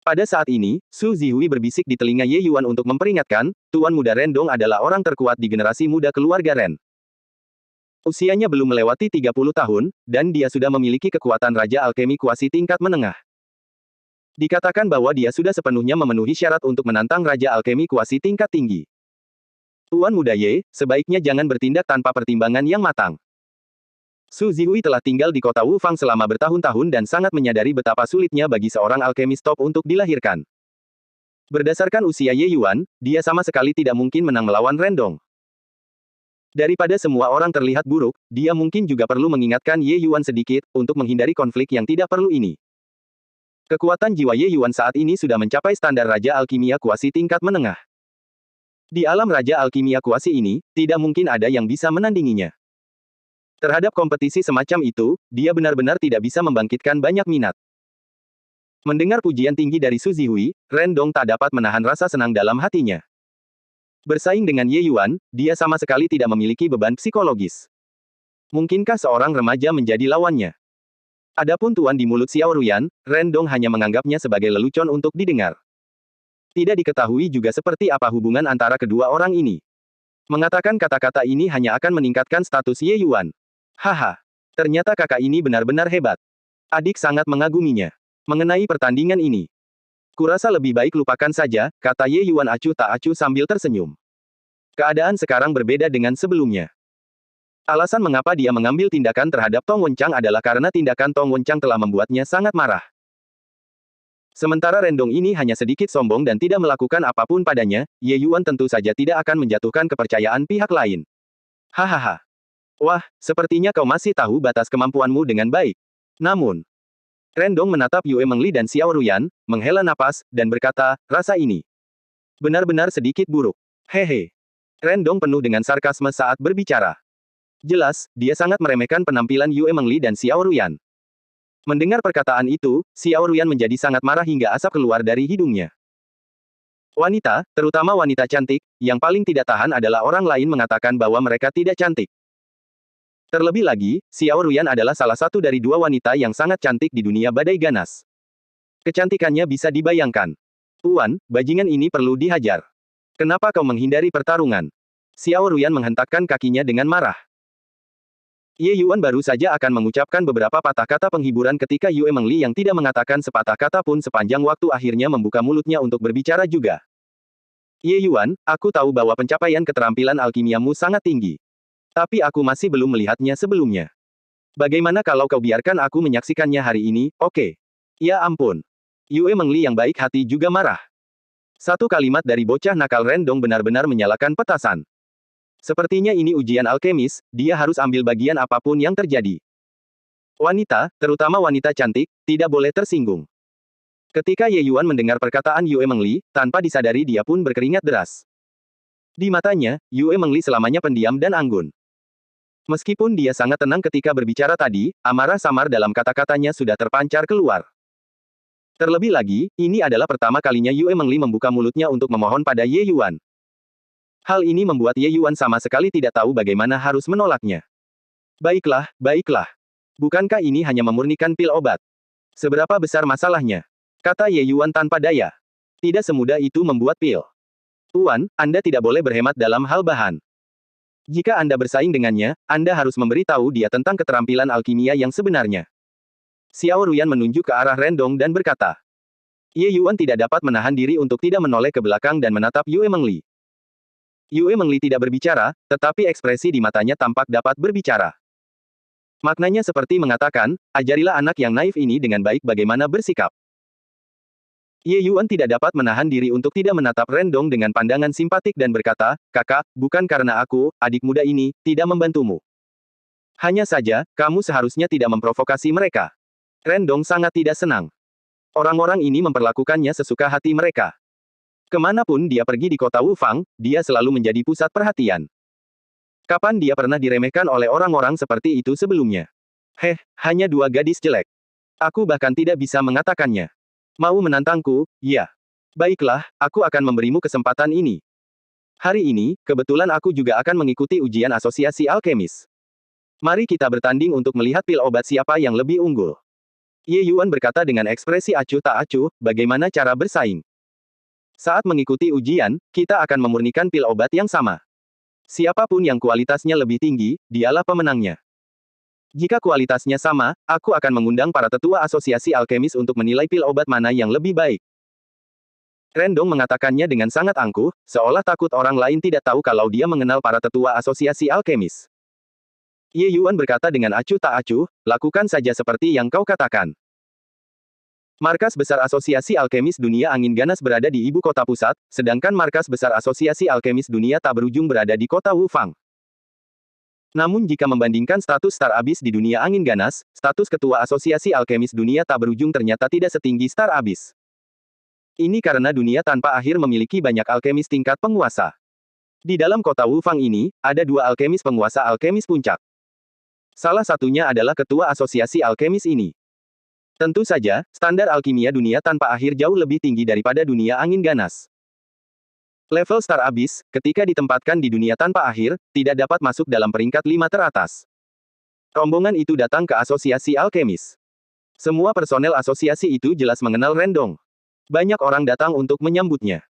Pada saat ini, Su Zihui berbisik di telinga Ye Yuan untuk memperingatkan, Tuan Muda Rendong adalah orang terkuat di generasi muda keluarga Ren. Usianya belum melewati 30 tahun, dan dia sudah memiliki kekuatan Raja Alkemi Kuasi tingkat menengah. Dikatakan bahwa dia sudah sepenuhnya memenuhi syarat untuk menantang Raja Alkemi Kuasi tingkat tinggi. Tuan Muda Ye, sebaiknya jangan bertindak tanpa pertimbangan yang matang. Su Zihui telah tinggal di kota Wufang selama bertahun-tahun dan sangat menyadari betapa sulitnya bagi seorang alkemis top untuk dilahirkan. Berdasarkan usia Ye Yuan, dia sama sekali tidak mungkin menang melawan Rendong. Daripada semua orang terlihat buruk, dia mungkin juga perlu mengingatkan Ye Yuan sedikit, untuk menghindari konflik yang tidak perlu ini. Kekuatan jiwa Ye Yuan saat ini sudah mencapai standar Raja Alkimia Kuasi tingkat menengah. Di alam Raja Alkimia Kuasi ini, tidak mungkin ada yang bisa menandinginya. Terhadap kompetisi semacam itu, dia benar-benar tidak bisa membangkitkan banyak minat. Mendengar pujian tinggi dari Su Zihui, Rendong tak dapat menahan rasa senang dalam hatinya. Bersaing dengan Ye Yuan, dia sama sekali tidak memiliki beban psikologis. Mungkinkah seorang remaja menjadi lawannya? Adapun tuan di mulut Xiao Ruyan, Rendong hanya menganggapnya sebagai lelucon untuk didengar. Tidak diketahui juga seperti apa hubungan antara kedua orang ini. Mengatakan kata-kata ini hanya akan meningkatkan status Ye Yuan. Haha, ternyata kakak ini benar-benar hebat. Adik sangat mengaguminya. Mengenai pertandingan ini, kurasa lebih baik lupakan saja, kata Ye Yuan acuh tak acuh sambil tersenyum. Keadaan sekarang berbeda dengan sebelumnya. Alasan mengapa dia mengambil tindakan terhadap Tong Wenchang adalah karena tindakan Tong Wenchang telah membuatnya sangat marah. Sementara Rendong ini hanya sedikit sombong dan tidak melakukan apapun padanya, Ye Yuan tentu saja tidak akan menjatuhkan kepercayaan pihak lain. Hahaha. Wah, sepertinya kau masih tahu batas kemampuanmu dengan baik. Namun, Rendong menatap Yue Mengli dan Xiao Ruyan, menghela napas, dan berkata, rasa ini benar-benar sedikit buruk. Hehe. Rendong penuh dengan sarkasme saat berbicara. Jelas, dia sangat meremehkan penampilan Yue Mengli dan Xiao Ruyan. Mendengar perkataan itu, Xiao Ruyan menjadi sangat marah hingga asap keluar dari hidungnya. Wanita, terutama wanita cantik, yang paling tidak tahan adalah orang lain mengatakan bahwa mereka tidak cantik. Terlebih lagi, Xiao Ruyan adalah salah satu dari dua wanita yang sangat cantik di dunia badai ganas. Kecantikannya bisa dibayangkan. Tuan, bajingan ini perlu dihajar. Kenapa kau menghindari pertarungan? Xiao Ruyan menghentakkan kakinya dengan marah. Ye Yuan baru saja akan mengucapkan beberapa patah kata penghiburan ketika Yue Mengli yang tidak mengatakan sepatah kata pun sepanjang waktu akhirnya membuka mulutnya untuk berbicara juga. Ye Yuan, aku tahu bahwa pencapaian keterampilan alkimiamu sangat tinggi. Tapi aku masih belum melihatnya sebelumnya. Bagaimana kalau kau biarkan aku menyaksikannya hari ini, oke? Ya ampun. Yue Mengli yang baik hati juga marah. Satu kalimat dari bocah nakal Rendong benar-benar menyalakan petasan. Sepertinya ini ujian alkemis, dia harus ambil bagian apapun yang terjadi. Wanita, terutama wanita cantik, tidak boleh tersinggung. Ketika Ye Yuan mendengar perkataan Yue Mengli, tanpa disadari dia pun berkeringat deras. Di matanya, Yue Mengli selamanya pendiam dan anggun. Meskipun dia sangat tenang ketika berbicara tadi, amarah samar dalam kata-katanya sudah terpancar keluar. Terlebih lagi, ini adalah pertama kalinya Yue Mengli membuka mulutnya untuk memohon pada Ye Yuan. Hal ini membuat Ye Yuan sama sekali tidak tahu bagaimana harus menolaknya. Baiklah, baiklah. Bukankah ini hanya memurnikan pil obat? Seberapa besar masalahnya? Kata Ye Yuan tanpa daya. Tidak semudah itu membuat pil. Tuan, Anda tidak boleh berhemat dalam hal bahan. Jika Anda bersaing dengannya, Anda harus memberitahu dia tentang keterampilan alkimia yang sebenarnya. Xiao Ruyan menunjuk ke arah Rendong dan berkata. Ye Yuan tidak dapat menahan diri untuk tidak menoleh ke belakang dan menatap Yue Mengli. Yue Mengli tidak berbicara, tetapi ekspresi di matanya tampak dapat berbicara. Maknanya seperti mengatakan, ajarilah anak yang naif ini dengan baik bagaimana bersikap. Ye Yuan tidak dapat menahan diri untuk tidak menatap Rendong dengan pandangan simpatik dan berkata, kakak, bukan karena aku, adik muda ini, tidak membantumu. Hanya saja, kamu seharusnya tidak memprovokasi mereka. Rendong sangat tidak senang. Orang-orang ini memperlakukannya sesuka hati mereka. Kemanapun dia pergi di kota Wufang, dia selalu menjadi pusat perhatian. Kapan dia pernah diremehkan oleh orang-orang seperti itu sebelumnya? Hanya dua gadis jelek. Aku bahkan tidak bisa mengatakannya. Mau menantangku, ya. Baiklah, aku akan memberimu kesempatan ini. Hari ini, kebetulan aku juga akan mengikuti ujian asosiasi alkemis. Mari kita bertanding untuk melihat pil obat siapa yang lebih unggul. Ye Yuan berkata dengan ekspresi acuh tak acuh, bagaimana cara bersaing. Saat mengikuti ujian, kita akan memurnikan pil obat yang sama. Siapapun yang kualitasnya lebih tinggi, dialah pemenangnya. Jika kualitasnya sama, aku akan mengundang para tetua asosiasi alkemis untuk menilai pil obat mana yang lebih baik. Rendong mengatakannya dengan sangat angkuh, seolah takut orang lain tidak tahu kalau dia mengenal para tetua asosiasi alkemis. Ye Yuan berkata dengan acuh tak acuh, lakukan saja seperti yang kau katakan. Markas besar Asosiasi Alkemis Dunia Angin Ganas berada di ibu kota pusat, sedangkan markas besar Asosiasi Alkemis Dunia Tak Berujung berada di kota Wufang. Namun jika membandingkan status Star Abyss di dunia angin ganas, status ketua Asosiasi Alkemis Dunia Tak Berujung ternyata tidak setinggi Star Abyss. Ini karena dunia tanpa akhir memiliki banyak alkemis tingkat penguasa. Di dalam kota Wufang ini, ada dua alkemis penguasa alkemis puncak. Salah satunya adalah ketua Asosiasi Alkemis ini. Tentu saja, standar alkimia dunia tanpa akhir jauh lebih tinggi daripada dunia angin ganas. Level Star Abyss, ketika ditempatkan di dunia tanpa akhir, tidak dapat masuk dalam peringkat 5 teratas. Rombongan itu datang ke Asosiasi Alkemis. Semua personel asosiasi itu jelas mengenal Rendong. Banyak orang datang untuk menyambutnya.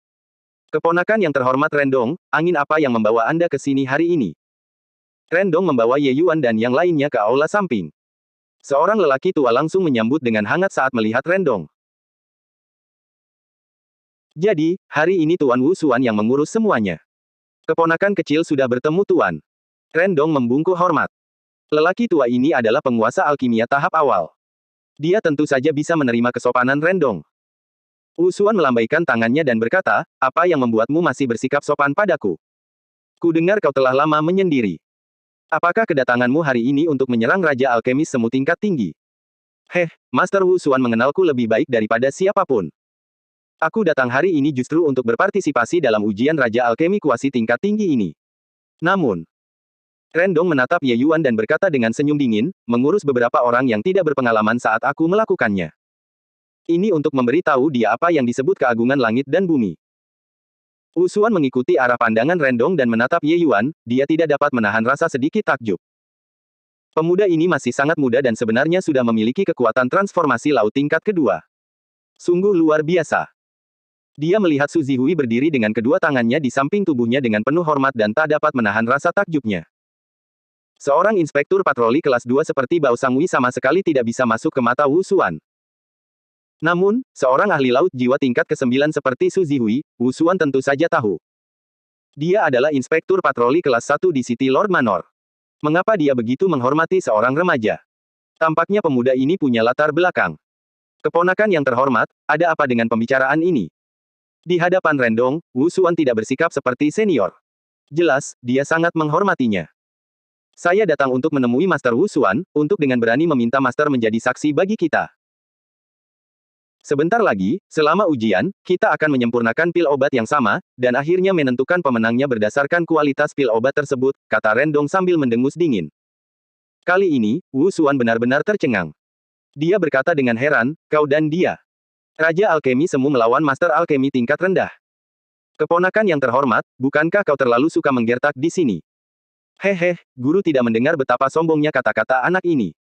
Keponakan yang terhormat Rendong, angin apa yang membawa Anda ke sini hari ini? Rendong membawa Ye Yuan dan yang lainnya ke aula samping. Seorang lelaki tua langsung menyambut dengan hangat saat melihat Rendong. Jadi, hari ini Tuan Wu Xuan yang mengurus semuanya. Keponakan kecil sudah bertemu Tuan. Rendong membungkuk hormat. Lelaki tua ini adalah penguasa alkimia tahap awal. Dia tentu saja bisa menerima kesopanan Rendong. Wu Xuan melambaikan tangannya dan berkata, apa yang membuatmu masih bersikap sopan padaku? Ku dengar kau telah lama menyendiri. Apakah kedatanganmu hari ini untuk menyerang Raja Alkemis Semu tingkat tinggi? Master Wu Xuan mengenalku lebih baik daripada siapapun. Aku datang hari ini justru untuk berpartisipasi dalam ujian Raja Alkemi Kuasi tingkat tinggi ini. Namun, Rendong menatap Ye Yuan dan berkata dengan senyum dingin, mengurus beberapa orang yang tidak berpengalaman saat aku melakukannya. Ini untuk memberitahu dia apa yang disebut keagungan langit dan bumi. Wu Xuan mengikuti arah pandangan Rendong dan menatap Ye Yuan, dia tidak dapat menahan rasa sedikit takjub. Pemuda ini masih sangat muda dan sebenarnya sudah memiliki kekuatan transformasi laut tingkat kedua. Sungguh luar biasa. Dia melihat Su Zihui berdiri dengan kedua tangannya di samping tubuhnya dengan penuh hormat dan tak dapat menahan rasa takjubnya. Seorang inspektur patroli kelas 2 seperti Bao Sangui sama sekali tidak bisa masuk ke mata Wu Xuan. Namun, seorang ahli laut jiwa tingkat ke-9 seperti Su Zihui, Wu Xuan tentu saja tahu. Dia adalah inspektur patroli kelas 1 di City Lord Manor. Mengapa dia begitu menghormati seorang remaja? Tampaknya pemuda ini punya latar belakang. Keponakan yang terhormat, ada apa dengan pembicaraan ini? Di hadapan Rendong, Wu Xuan tidak bersikap seperti senior. Jelas, dia sangat menghormatinya. Saya datang untuk menemui Master Wu Xuan, untuk dengan berani meminta Master menjadi saksi bagi kita. Sebentar lagi, selama ujian, kita akan menyempurnakan pil obat yang sama, dan akhirnya menentukan pemenangnya berdasarkan kualitas pil obat tersebut, kata Rendong sambil mendengus dingin. Kali ini, Wu Xuan benar-benar tercengang. Dia berkata dengan heran, kau dan dia. Raja Alkemi Semu melawan Master Alkemi tingkat rendah. Keponakan yang terhormat, bukankah kau terlalu suka menggertak di sini? Guru tidak mendengar betapa sombongnya kata-kata anak ini.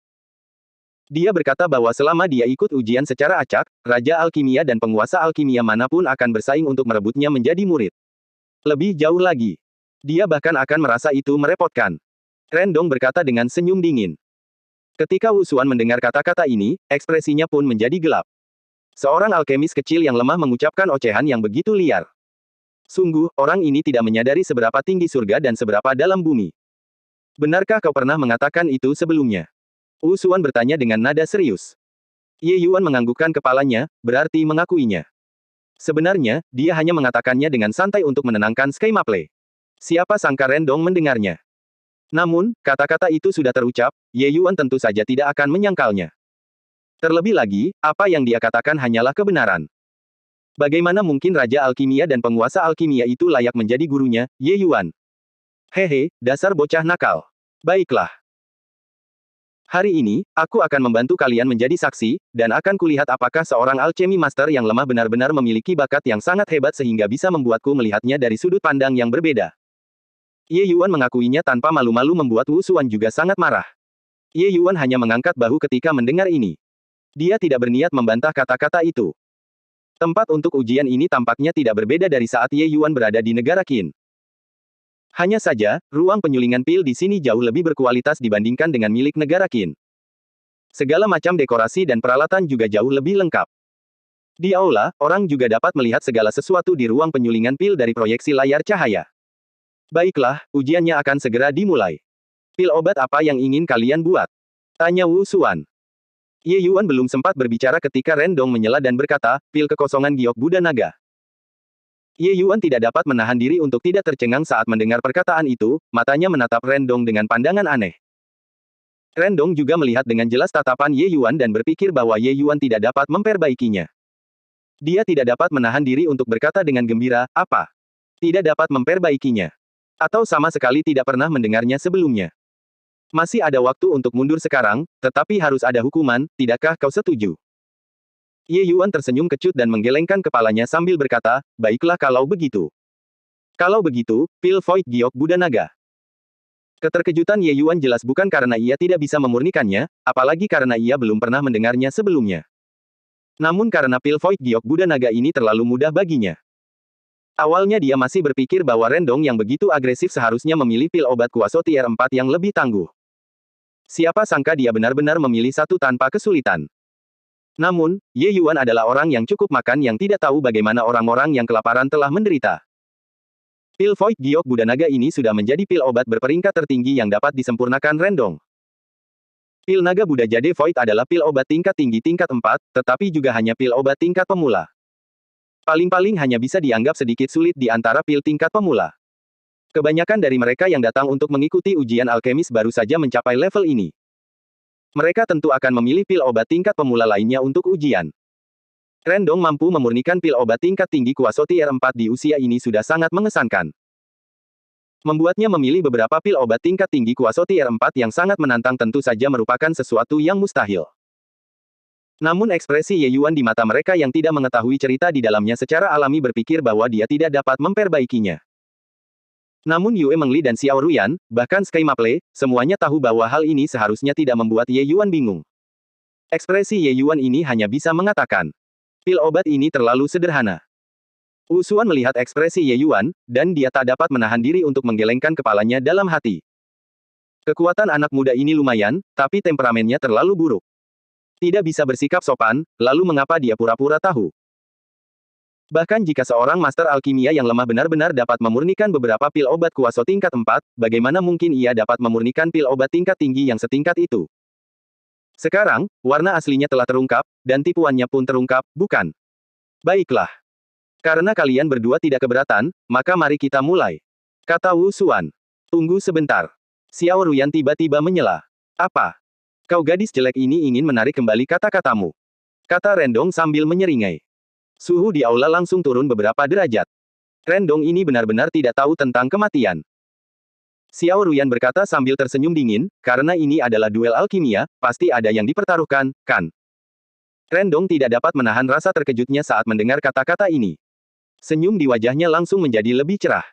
Dia berkata bahwa selama dia ikut ujian secara acak, Raja Alkimia dan penguasa alkimia manapun akan bersaing untuk merebutnya menjadi murid. Lebih jauh lagi, dia bahkan akan merasa itu merepotkan. Rendong berkata dengan senyum dingin. Ketika Wu Xuan mendengar kata-kata ini, ekspresinya pun menjadi gelap. Seorang alkemis kecil yang lemah mengucapkan ocehan yang begitu liar. Sungguh, orang ini tidak menyadari seberapa tinggi surga dan seberapa dalam bumi. Benarkah kau pernah mengatakan itu sebelumnya? Wu Xuan bertanya dengan nada serius. Ye Yuan menganggukkan kepalanya, berarti mengakuinya. Sebenarnya, dia hanya mengatakannya dengan santai untuk menenangkan skema play. Siapa sangka Rendong mendengarnya. Namun, kata-kata itu sudah terucap, Ye Yuan tentu saja tidak akan menyangkalnya. Terlebih lagi, apa yang dia katakan hanyalah kebenaran. Bagaimana mungkin Raja Alkimia dan penguasa alkimia itu layak menjadi gurunya, Ye Yuan? Dasar bocah nakal. Baiklah. Hari ini, aku akan membantu kalian menjadi saksi, dan akan kulihat apakah seorang alchemy master yang lemah benar-benar memiliki bakat yang sangat hebat sehingga bisa membuatku melihatnya dari sudut pandang yang berbeda. Ye Yuan mengakuinya tanpa malu-malu membuat Wu Xuan juga sangat marah. Ye Yuan hanya mengangkat bahu ketika mendengar ini. Dia tidak berniat membantah kata-kata itu. Tempat untuk ujian ini tampaknya tidak berbeda dari saat Ye Yuan berada di negara Qin. Hanya saja, ruang penyulingan pil di sini jauh lebih berkualitas dibandingkan dengan milik negara Qin. Segala macam dekorasi dan peralatan juga jauh lebih lengkap. Di aula, orang juga dapat melihat segala sesuatu di ruang penyulingan pil dari proyeksi layar cahaya. Baiklah, ujiannya akan segera dimulai. Pil obat apa yang ingin kalian buat? Tanya Wu Xuan. Ye Yuan belum sempat berbicara ketika Rendong menyela dan berkata, pil kekosongan giok Buddha Naga. Ye Yuan tidak dapat menahan diri untuk tidak tercengang saat mendengar perkataan itu, matanya menatap Rendong dengan pandangan aneh. Rendong juga melihat dengan jelas tatapan Ye Yuan dan berpikir bahwa Ye Yuan tidak dapat memperbaikinya. Dia tidak dapat menahan diri untuk berkata dengan gembira, apa? Tidak dapat memperbaikinya. Atau sama sekali tidak pernah mendengarnya sebelumnya. Masih ada waktu untuk mundur sekarang, tetapi harus ada hukuman, tidakkah kau setuju? Ye Yuan tersenyum kecut dan menggelengkan kepalanya sambil berkata, baiklah kalau begitu. Kalau begitu, pil Void Giok Buddha Naga. Keterkejutan Ye Yuan jelas bukan karena ia tidak bisa memurnikannya, apalagi karena ia belum pernah mendengarnya sebelumnya. Namun karena pil Void Giok Buddha Naga ini terlalu mudah baginya. Awalnya dia masih berpikir bahwa Rendong yang begitu agresif seharusnya memilih pil obat kuaso tier 4 yang lebih tangguh. Siapa sangka dia benar-benar memilih satu tanpa kesulitan. Namun, Ye Yuan adalah orang yang cukup makan yang tidak tahu bagaimana orang-orang yang kelaparan telah menderita. Pil Void Giok Buddha Naga ini sudah menjadi pil obat berperingkat tertinggi yang dapat disempurnakan Rendong. Pil Naga Buddha Jade Void adalah pil obat tingkat tinggi tingkat 4, tetapi juga hanya pil obat tingkat pemula. Paling-paling hanya bisa dianggap sedikit sulit di antara pil tingkat pemula. Kebanyakan dari mereka yang datang untuk mengikuti ujian alkemis baru saja mencapai level ini. Mereka tentu akan memilih pil obat tingkat pemula lainnya untuk ujian. Rendong mampu memurnikan pil obat tingkat tinggi kuaso tier 4 di usia ini sudah sangat mengesankan. Membuatnya memilih beberapa pil obat tingkat tinggi kuaso tier 4 yang sangat menantang tentu saja merupakan sesuatu yang mustahil. Namun ekspresi Ye Yuan di mata mereka yang tidak mengetahui cerita di dalamnya secara alami berpikir bahwa dia tidak dapat memperbaikinya. Namun Yue Mengli dan Xiao Ruyan, bahkan Sky Maple, semuanya tahu bahwa hal ini seharusnya tidak membuat Ye Yuan bingung. Ekspresi Ye Yuan ini hanya bisa mengatakan, pil obat ini terlalu sederhana. Wu Xuan melihat ekspresi Ye Yuan, dan dia tak dapat menahan diri untuk menggelengkan kepalanya dalam hati. Kekuatan anak muda ini lumayan, tapi temperamennya terlalu buruk. Tidak bisa bersikap sopan, lalu mengapa dia pura-pura tahu? Bahkan jika seorang master alkimia yang lemah benar-benar dapat memurnikan beberapa pil obat kuaso tingkat 4, bagaimana mungkin ia dapat memurnikan pil obat tingkat tinggi yang setingkat itu? Sekarang, warna aslinya telah terungkap, dan tipuannya pun terungkap, bukan? Baiklah. Karena kalian berdua tidak keberatan, maka mari kita mulai. Kata Wu Xuan. Tunggu sebentar. Xiao Ruyan tiba-tiba menyela. Apa? Kau gadis jelek ini ingin menarik kembali kata-katamu. Kata Rendong sambil menyeringai. Suhu di aula langsung turun beberapa derajat. Rendong ini benar-benar tidak tahu tentang kematian. Xiao Ruyan berkata sambil tersenyum dingin, karena ini adalah duel alkimia, pasti ada yang dipertaruhkan, kan? Rendong tidak dapat menahan rasa terkejutnya saat mendengar kata-kata ini. Senyum di wajahnya langsung menjadi lebih cerah.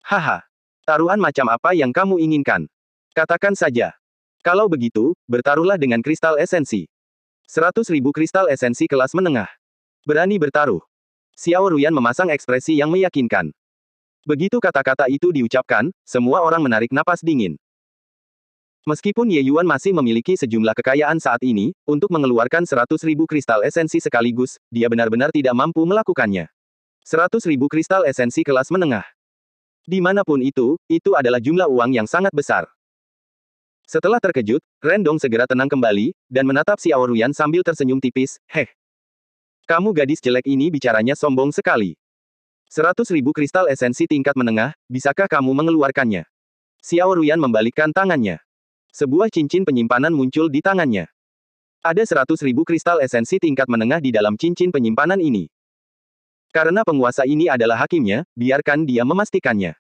Haha. Taruhan macam apa yang kamu inginkan? Katakan saja. Kalau begitu, bertaruhlah dengan kristal esensi. 100.000 kristal esensi kelas menengah. Berani bertaruh. Xiao Ruyan memasang ekspresi yang meyakinkan. Begitu kata-kata itu diucapkan, semua orang menarik napas dingin. Meskipun Ye Yuan masih memiliki sejumlah kekayaan saat ini, untuk mengeluarkan 100.000 kristal esensi sekaligus, dia benar-benar tidak mampu melakukannya. 100.000 kristal esensi kelas menengah. Dimanapun itu adalah jumlah uang yang sangat besar. Setelah terkejut, Rendong segera tenang kembali, dan menatap Xiao Ruyan sambil tersenyum tipis, heh. Kamu gadis jelek ini bicaranya sombong sekali. 100.000 kristal esensi tingkat menengah, bisakah kamu mengeluarkannya? Xiao Ruyan membalikkan tangannya. Sebuah cincin penyimpanan muncul di tangannya. Ada 100.000 kristal esensi tingkat menengah di dalam cincin penyimpanan ini. Karena penguasa ini adalah hakimnya, biarkan dia memastikannya.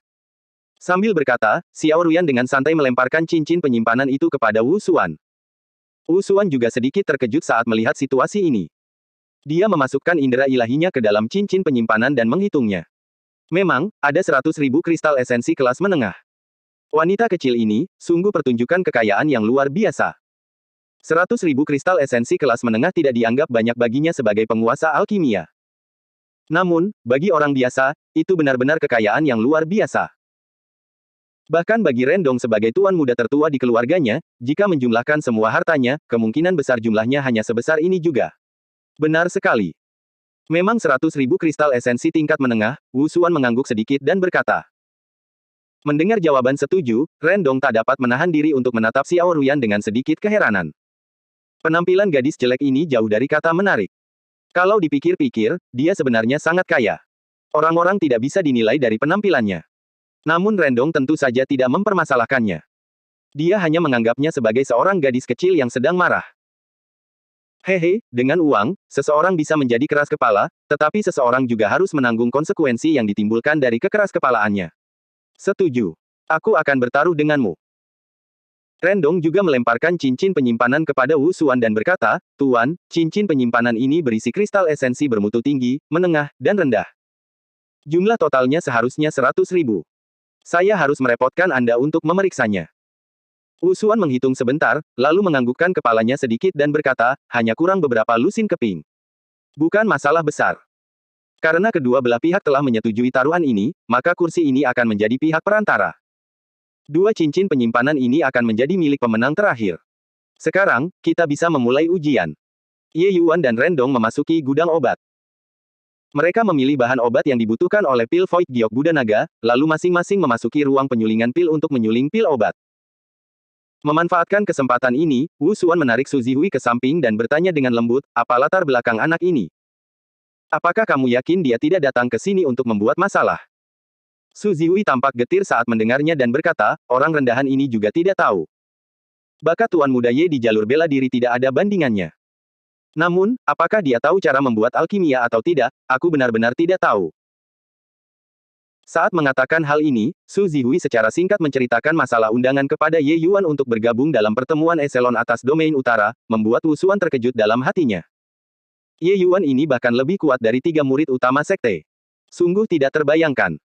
Sambil berkata, Xiao Ruyan dengan santai melemparkan cincin penyimpanan itu kepada Wu Xuan. Wu Xuan juga sedikit terkejut saat melihat situasi ini. Dia memasukkan indera ilahinya ke dalam cincin penyimpanan dan menghitungnya. Memang, ada 100.000 kristal esensi kelas menengah. Wanita kecil ini, sungguh pertunjukan kekayaan yang luar biasa. 100.000 kristal esensi kelas menengah tidak dianggap banyak baginya sebagai penguasa alkimia. Namun, bagi orang biasa, itu benar-benar kekayaan yang luar biasa. Bahkan bagi Rendong sebagai tuan muda tertua di keluarganya, jika menjumlahkan semua hartanya, kemungkinan besar jumlahnya hanya sebesar ini juga. Benar sekali. Memang 100.000 kristal esensi tingkat menengah, Wu Xuan mengangguk sedikit dan berkata. Mendengar jawaban setuju, Rendong tak dapat menahan diri untuk menatap Xiao Ruyan dengan sedikit keheranan. Penampilan gadis jelek ini jauh dari kata menarik. Kalau dipikir-pikir, dia sebenarnya sangat kaya. Orang-orang tidak bisa dinilai dari penampilannya. Namun Rendong tentu saja tidak mempermasalahkannya. Dia hanya menganggapnya sebagai seorang gadis kecil yang sedang marah. Hehe, dengan uang, seseorang bisa menjadi keras kepala, tetapi seseorang juga harus menanggung konsekuensi yang ditimbulkan dari kekeraskepalaannya. Setuju. Aku akan bertaruh denganmu. Rendong juga melemparkan cincin penyimpanan kepada Wu Xuan dan berkata, Tuan, cincin penyimpanan ini berisi kristal esensi bermutu tinggi, menengah, dan rendah. Jumlah totalnya seharusnya 100.000. Saya harus merepotkan Anda untuk memeriksanya. Wu Xuan menghitung sebentar, lalu menganggukkan kepalanya sedikit dan berkata, hanya kurang beberapa lusin keping. Bukan masalah besar. Karena kedua belah pihak telah menyetujui taruhan ini, maka kursi ini akan menjadi pihak perantara. Dua cincin penyimpanan ini akan menjadi milik pemenang terakhir. Sekarang, kita bisa memulai ujian. Ye Yuan dan Rendong memasuki gudang obat. Mereka memilih bahan obat yang dibutuhkan oleh pil Void Giok Buddha Naga, lalu masing-masing memasuki ruang penyulingan pil untuk menyuling pil obat. Memanfaatkan kesempatan ini, Wu Xuan menarik Su Zihui ke samping dan bertanya dengan lembut, apa latar belakang anak ini? Apakah kamu yakin dia tidak datang ke sini untuk membuat masalah? Su Zihui tampak getir saat mendengarnya dan berkata, orang rendahan ini juga tidak tahu. Bakat Tuan Muda Ye di jalur bela diri tidak ada bandingannya. Namun, apakah dia tahu cara membuat alkimia atau tidak, aku benar-benar tidak tahu. Saat mengatakan hal ini, Su Zihui secara singkat menceritakan masalah undangan kepada Ye Yuan untuk bergabung dalam pertemuan eselon atas domain utara, membuat Wu Xuan terkejut dalam hatinya. Ye Yuan ini bahkan lebih kuat dari 3 murid utama sekte. Sungguh tidak terbayangkan.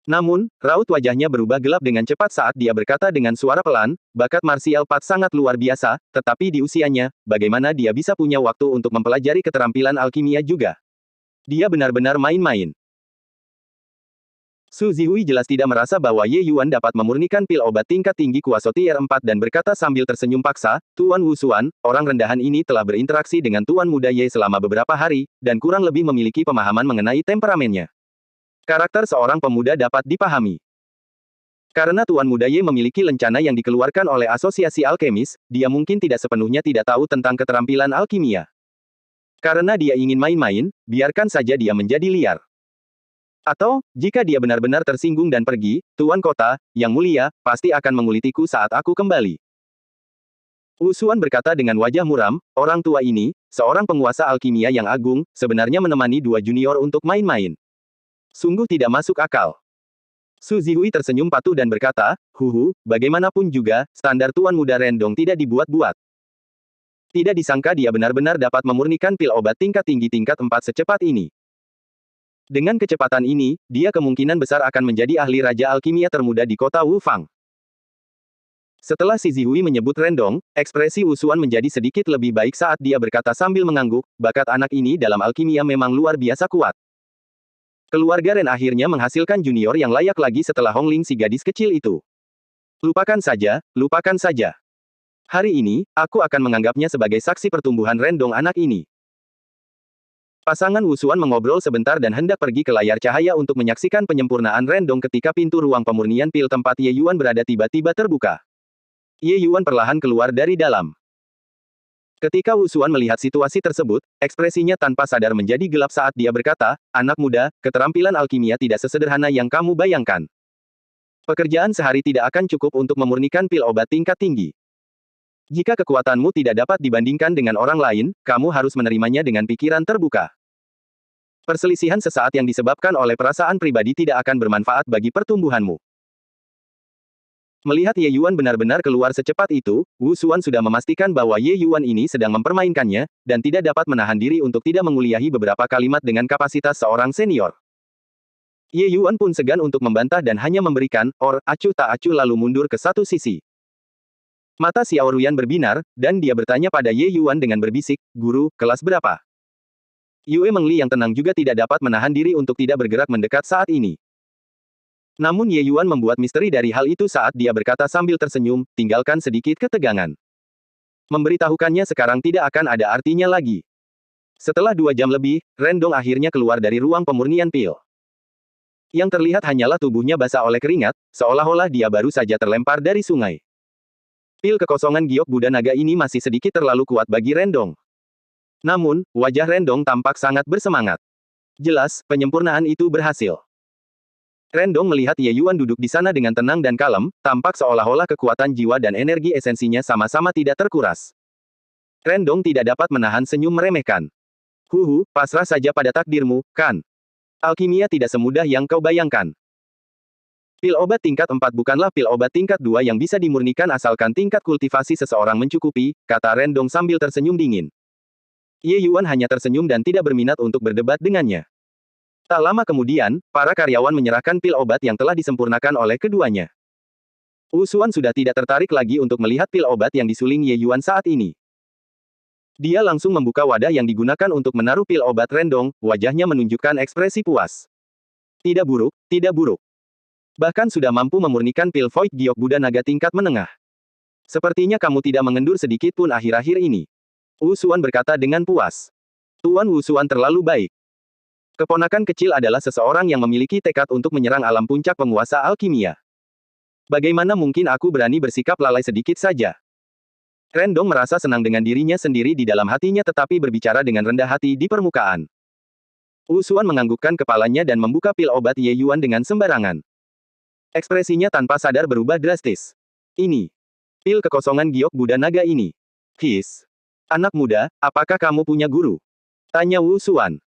Namun, raut wajahnya berubah gelap dengan cepat saat dia berkata dengan suara pelan, bakat martial Path sangat luar biasa, tetapi di usianya, bagaimana dia bisa punya waktu untuk mempelajari keterampilan alkimia juga? Dia benar-benar main-main. Su Zihui jelas tidak merasa bahwa Ye Yuan dapat memurnikan pil obat tingkat tinggi kuasa tier 4 dan berkata sambil tersenyum paksa, Tuan Wu Xuan, orang rendahan ini telah berinteraksi dengan Tuan Muda Ye selama beberapa hari, dan kurang lebih memiliki pemahaman mengenai temperamennya. Karakter seorang pemuda dapat dipahami. Karena Tuan Muda Ye memiliki lencana yang dikeluarkan oleh asosiasi alkemis, dia mungkin tidak sepenuhnya tidak tahu tentang keterampilan alkimia. Karena dia ingin main-main, biarkan saja dia menjadi liar. Atau, jika dia benar-benar tersinggung dan pergi, Tuan Kota, yang mulia, pasti akan mengulitiku saat aku kembali. Wu Xuan berkata dengan wajah muram, orang tua ini, seorang penguasa alkimia yang agung, sebenarnya menemani dua junior untuk main-main. Sungguh tidak masuk akal. Su Zihui tersenyum patuh dan berkata, bagaimanapun juga, standar Tuan Muda Rendong tidak dibuat-buat. Tidak disangka dia benar-benar dapat memurnikan pil obat tingkat tinggi tingkat 4 secepat ini. Dengan kecepatan ini, dia kemungkinan besar akan menjadi ahli raja alkimia termuda di kota Wu Fang. Setelah Si Zihui menyebut Rendong, ekspresi Wu Xuan menjadi sedikit lebih baik saat dia berkata sambil mengangguk, bakat anak ini dalam alkimia memang luar biasa kuat. Keluarga Ren akhirnya menghasilkan junior yang layak lagi setelah Hong Ling si gadis kecil itu. Lupakan saja, lupakan saja. Hari ini, aku akan menganggapnya sebagai saksi pertumbuhan Rendong anak ini. Pasangan Wu Xuan mengobrol sebentar dan hendak pergi ke layar cahaya untuk menyaksikan penyempurnaan Rendong ketika pintu ruang pemurnian pil tempat Ye Yuan berada tiba-tiba terbuka. Ye Yuan perlahan keluar dari dalam. Ketika Wu Xuan melihat situasi tersebut, ekspresinya tanpa sadar menjadi gelap saat dia berkata, anak muda, keterampilan alkimia tidak sesederhana yang kamu bayangkan. Pekerjaan sehari tidak akan cukup untuk memurnikan pil obat tingkat tinggi. Jika kekuatanmu tidak dapat dibandingkan dengan orang lain, kamu harus menerimanya dengan pikiran terbuka. Perselisihan sesaat yang disebabkan oleh perasaan pribadi tidak akan bermanfaat bagi pertumbuhanmu. Melihat Ye Yuan benar-benar keluar secepat itu, Wu Xuan sudah memastikan bahwa Ye Yuan ini sedang mempermainkannya, dan tidak dapat menahan diri untuk tidak menguliahi beberapa kalimat dengan kapasitas seorang senior. Ye Yuan pun segan untuk membantah dan hanya memberikan, acuh tak acuh lalu mundur ke satu sisi. Mata Xiao Ruyan berbinar, dan dia bertanya pada Ye Yuan dengan berbisik, Guru, kelas berapa? Yue Mengli yang tenang juga tidak dapat menahan diri untuk tidak bergerak mendekat saat ini. Namun Ye Yuan membuat misteri dari hal itu saat dia berkata sambil tersenyum, tinggalkan sedikit ketegangan. Memberitahukannya sekarang tidak akan ada artinya lagi. Setelah 2 jam lebih, Rendong akhirnya keluar dari ruang pemurnian pil. Yang terlihat hanyalah tubuhnya basah oleh keringat, seolah-olah dia baru saja terlempar dari sungai. Pil kekosongan giok Buddha naga ini masih sedikit terlalu kuat bagi Rendong. Namun, wajah Rendong tampak sangat bersemangat. Jelas, penyempurnaan itu berhasil. Rendong melihat Ye Yuan duduk di sana dengan tenang dan kalem, tampak seolah-olah kekuatan jiwa dan energi esensinya sama-sama tidak terkuras. Rendong tidak dapat menahan senyum meremehkan. Pasrah saja pada takdirmu, kan? Alkimia tidak semudah yang kau bayangkan. Pil obat tingkat 4 bukanlah pil obat tingkat 2 yang bisa dimurnikan asalkan tingkat kultivasi seseorang mencukupi, kata Rendong sambil tersenyum dingin. Ye Yuan hanya tersenyum dan tidak berminat untuk berdebat dengannya. Tak lama kemudian, para karyawan menyerahkan pil obat yang telah disempurnakan oleh keduanya. Wu Xuan sudah tidak tertarik lagi untuk melihat pil obat yang disuling Ye Yuan saat ini. Dia langsung membuka wadah yang digunakan untuk menaruh pil obat Rendong, wajahnya menunjukkan ekspresi puas. Tidak buruk, tidak buruk. Bahkan sudah mampu memurnikan pil Void Giok Buddha naga tingkat menengah. Sepertinya kamu tidak mengendur sedikit pun akhir-akhir ini. Wu Xuan berkata dengan puas. Tuan Wu Xuan terlalu baik. Keponakan kecil adalah seseorang yang memiliki tekad untuk menyerang alam puncak penguasa alkimia. Bagaimana mungkin aku berani bersikap lalai sedikit saja? Rendong merasa senang dengan dirinya sendiri di dalam hatinya tetapi berbicara dengan rendah hati di permukaan. Wu Xuan menganggukkan kepalanya dan membuka pil obat Ye Yuan dengan sembarangan. Ekspresinya tanpa sadar berubah drastis. Ini. Pil kekosongan giok Buddha naga ini. Anak muda, apakah kamu punya guru? Tanya Wu Xuan.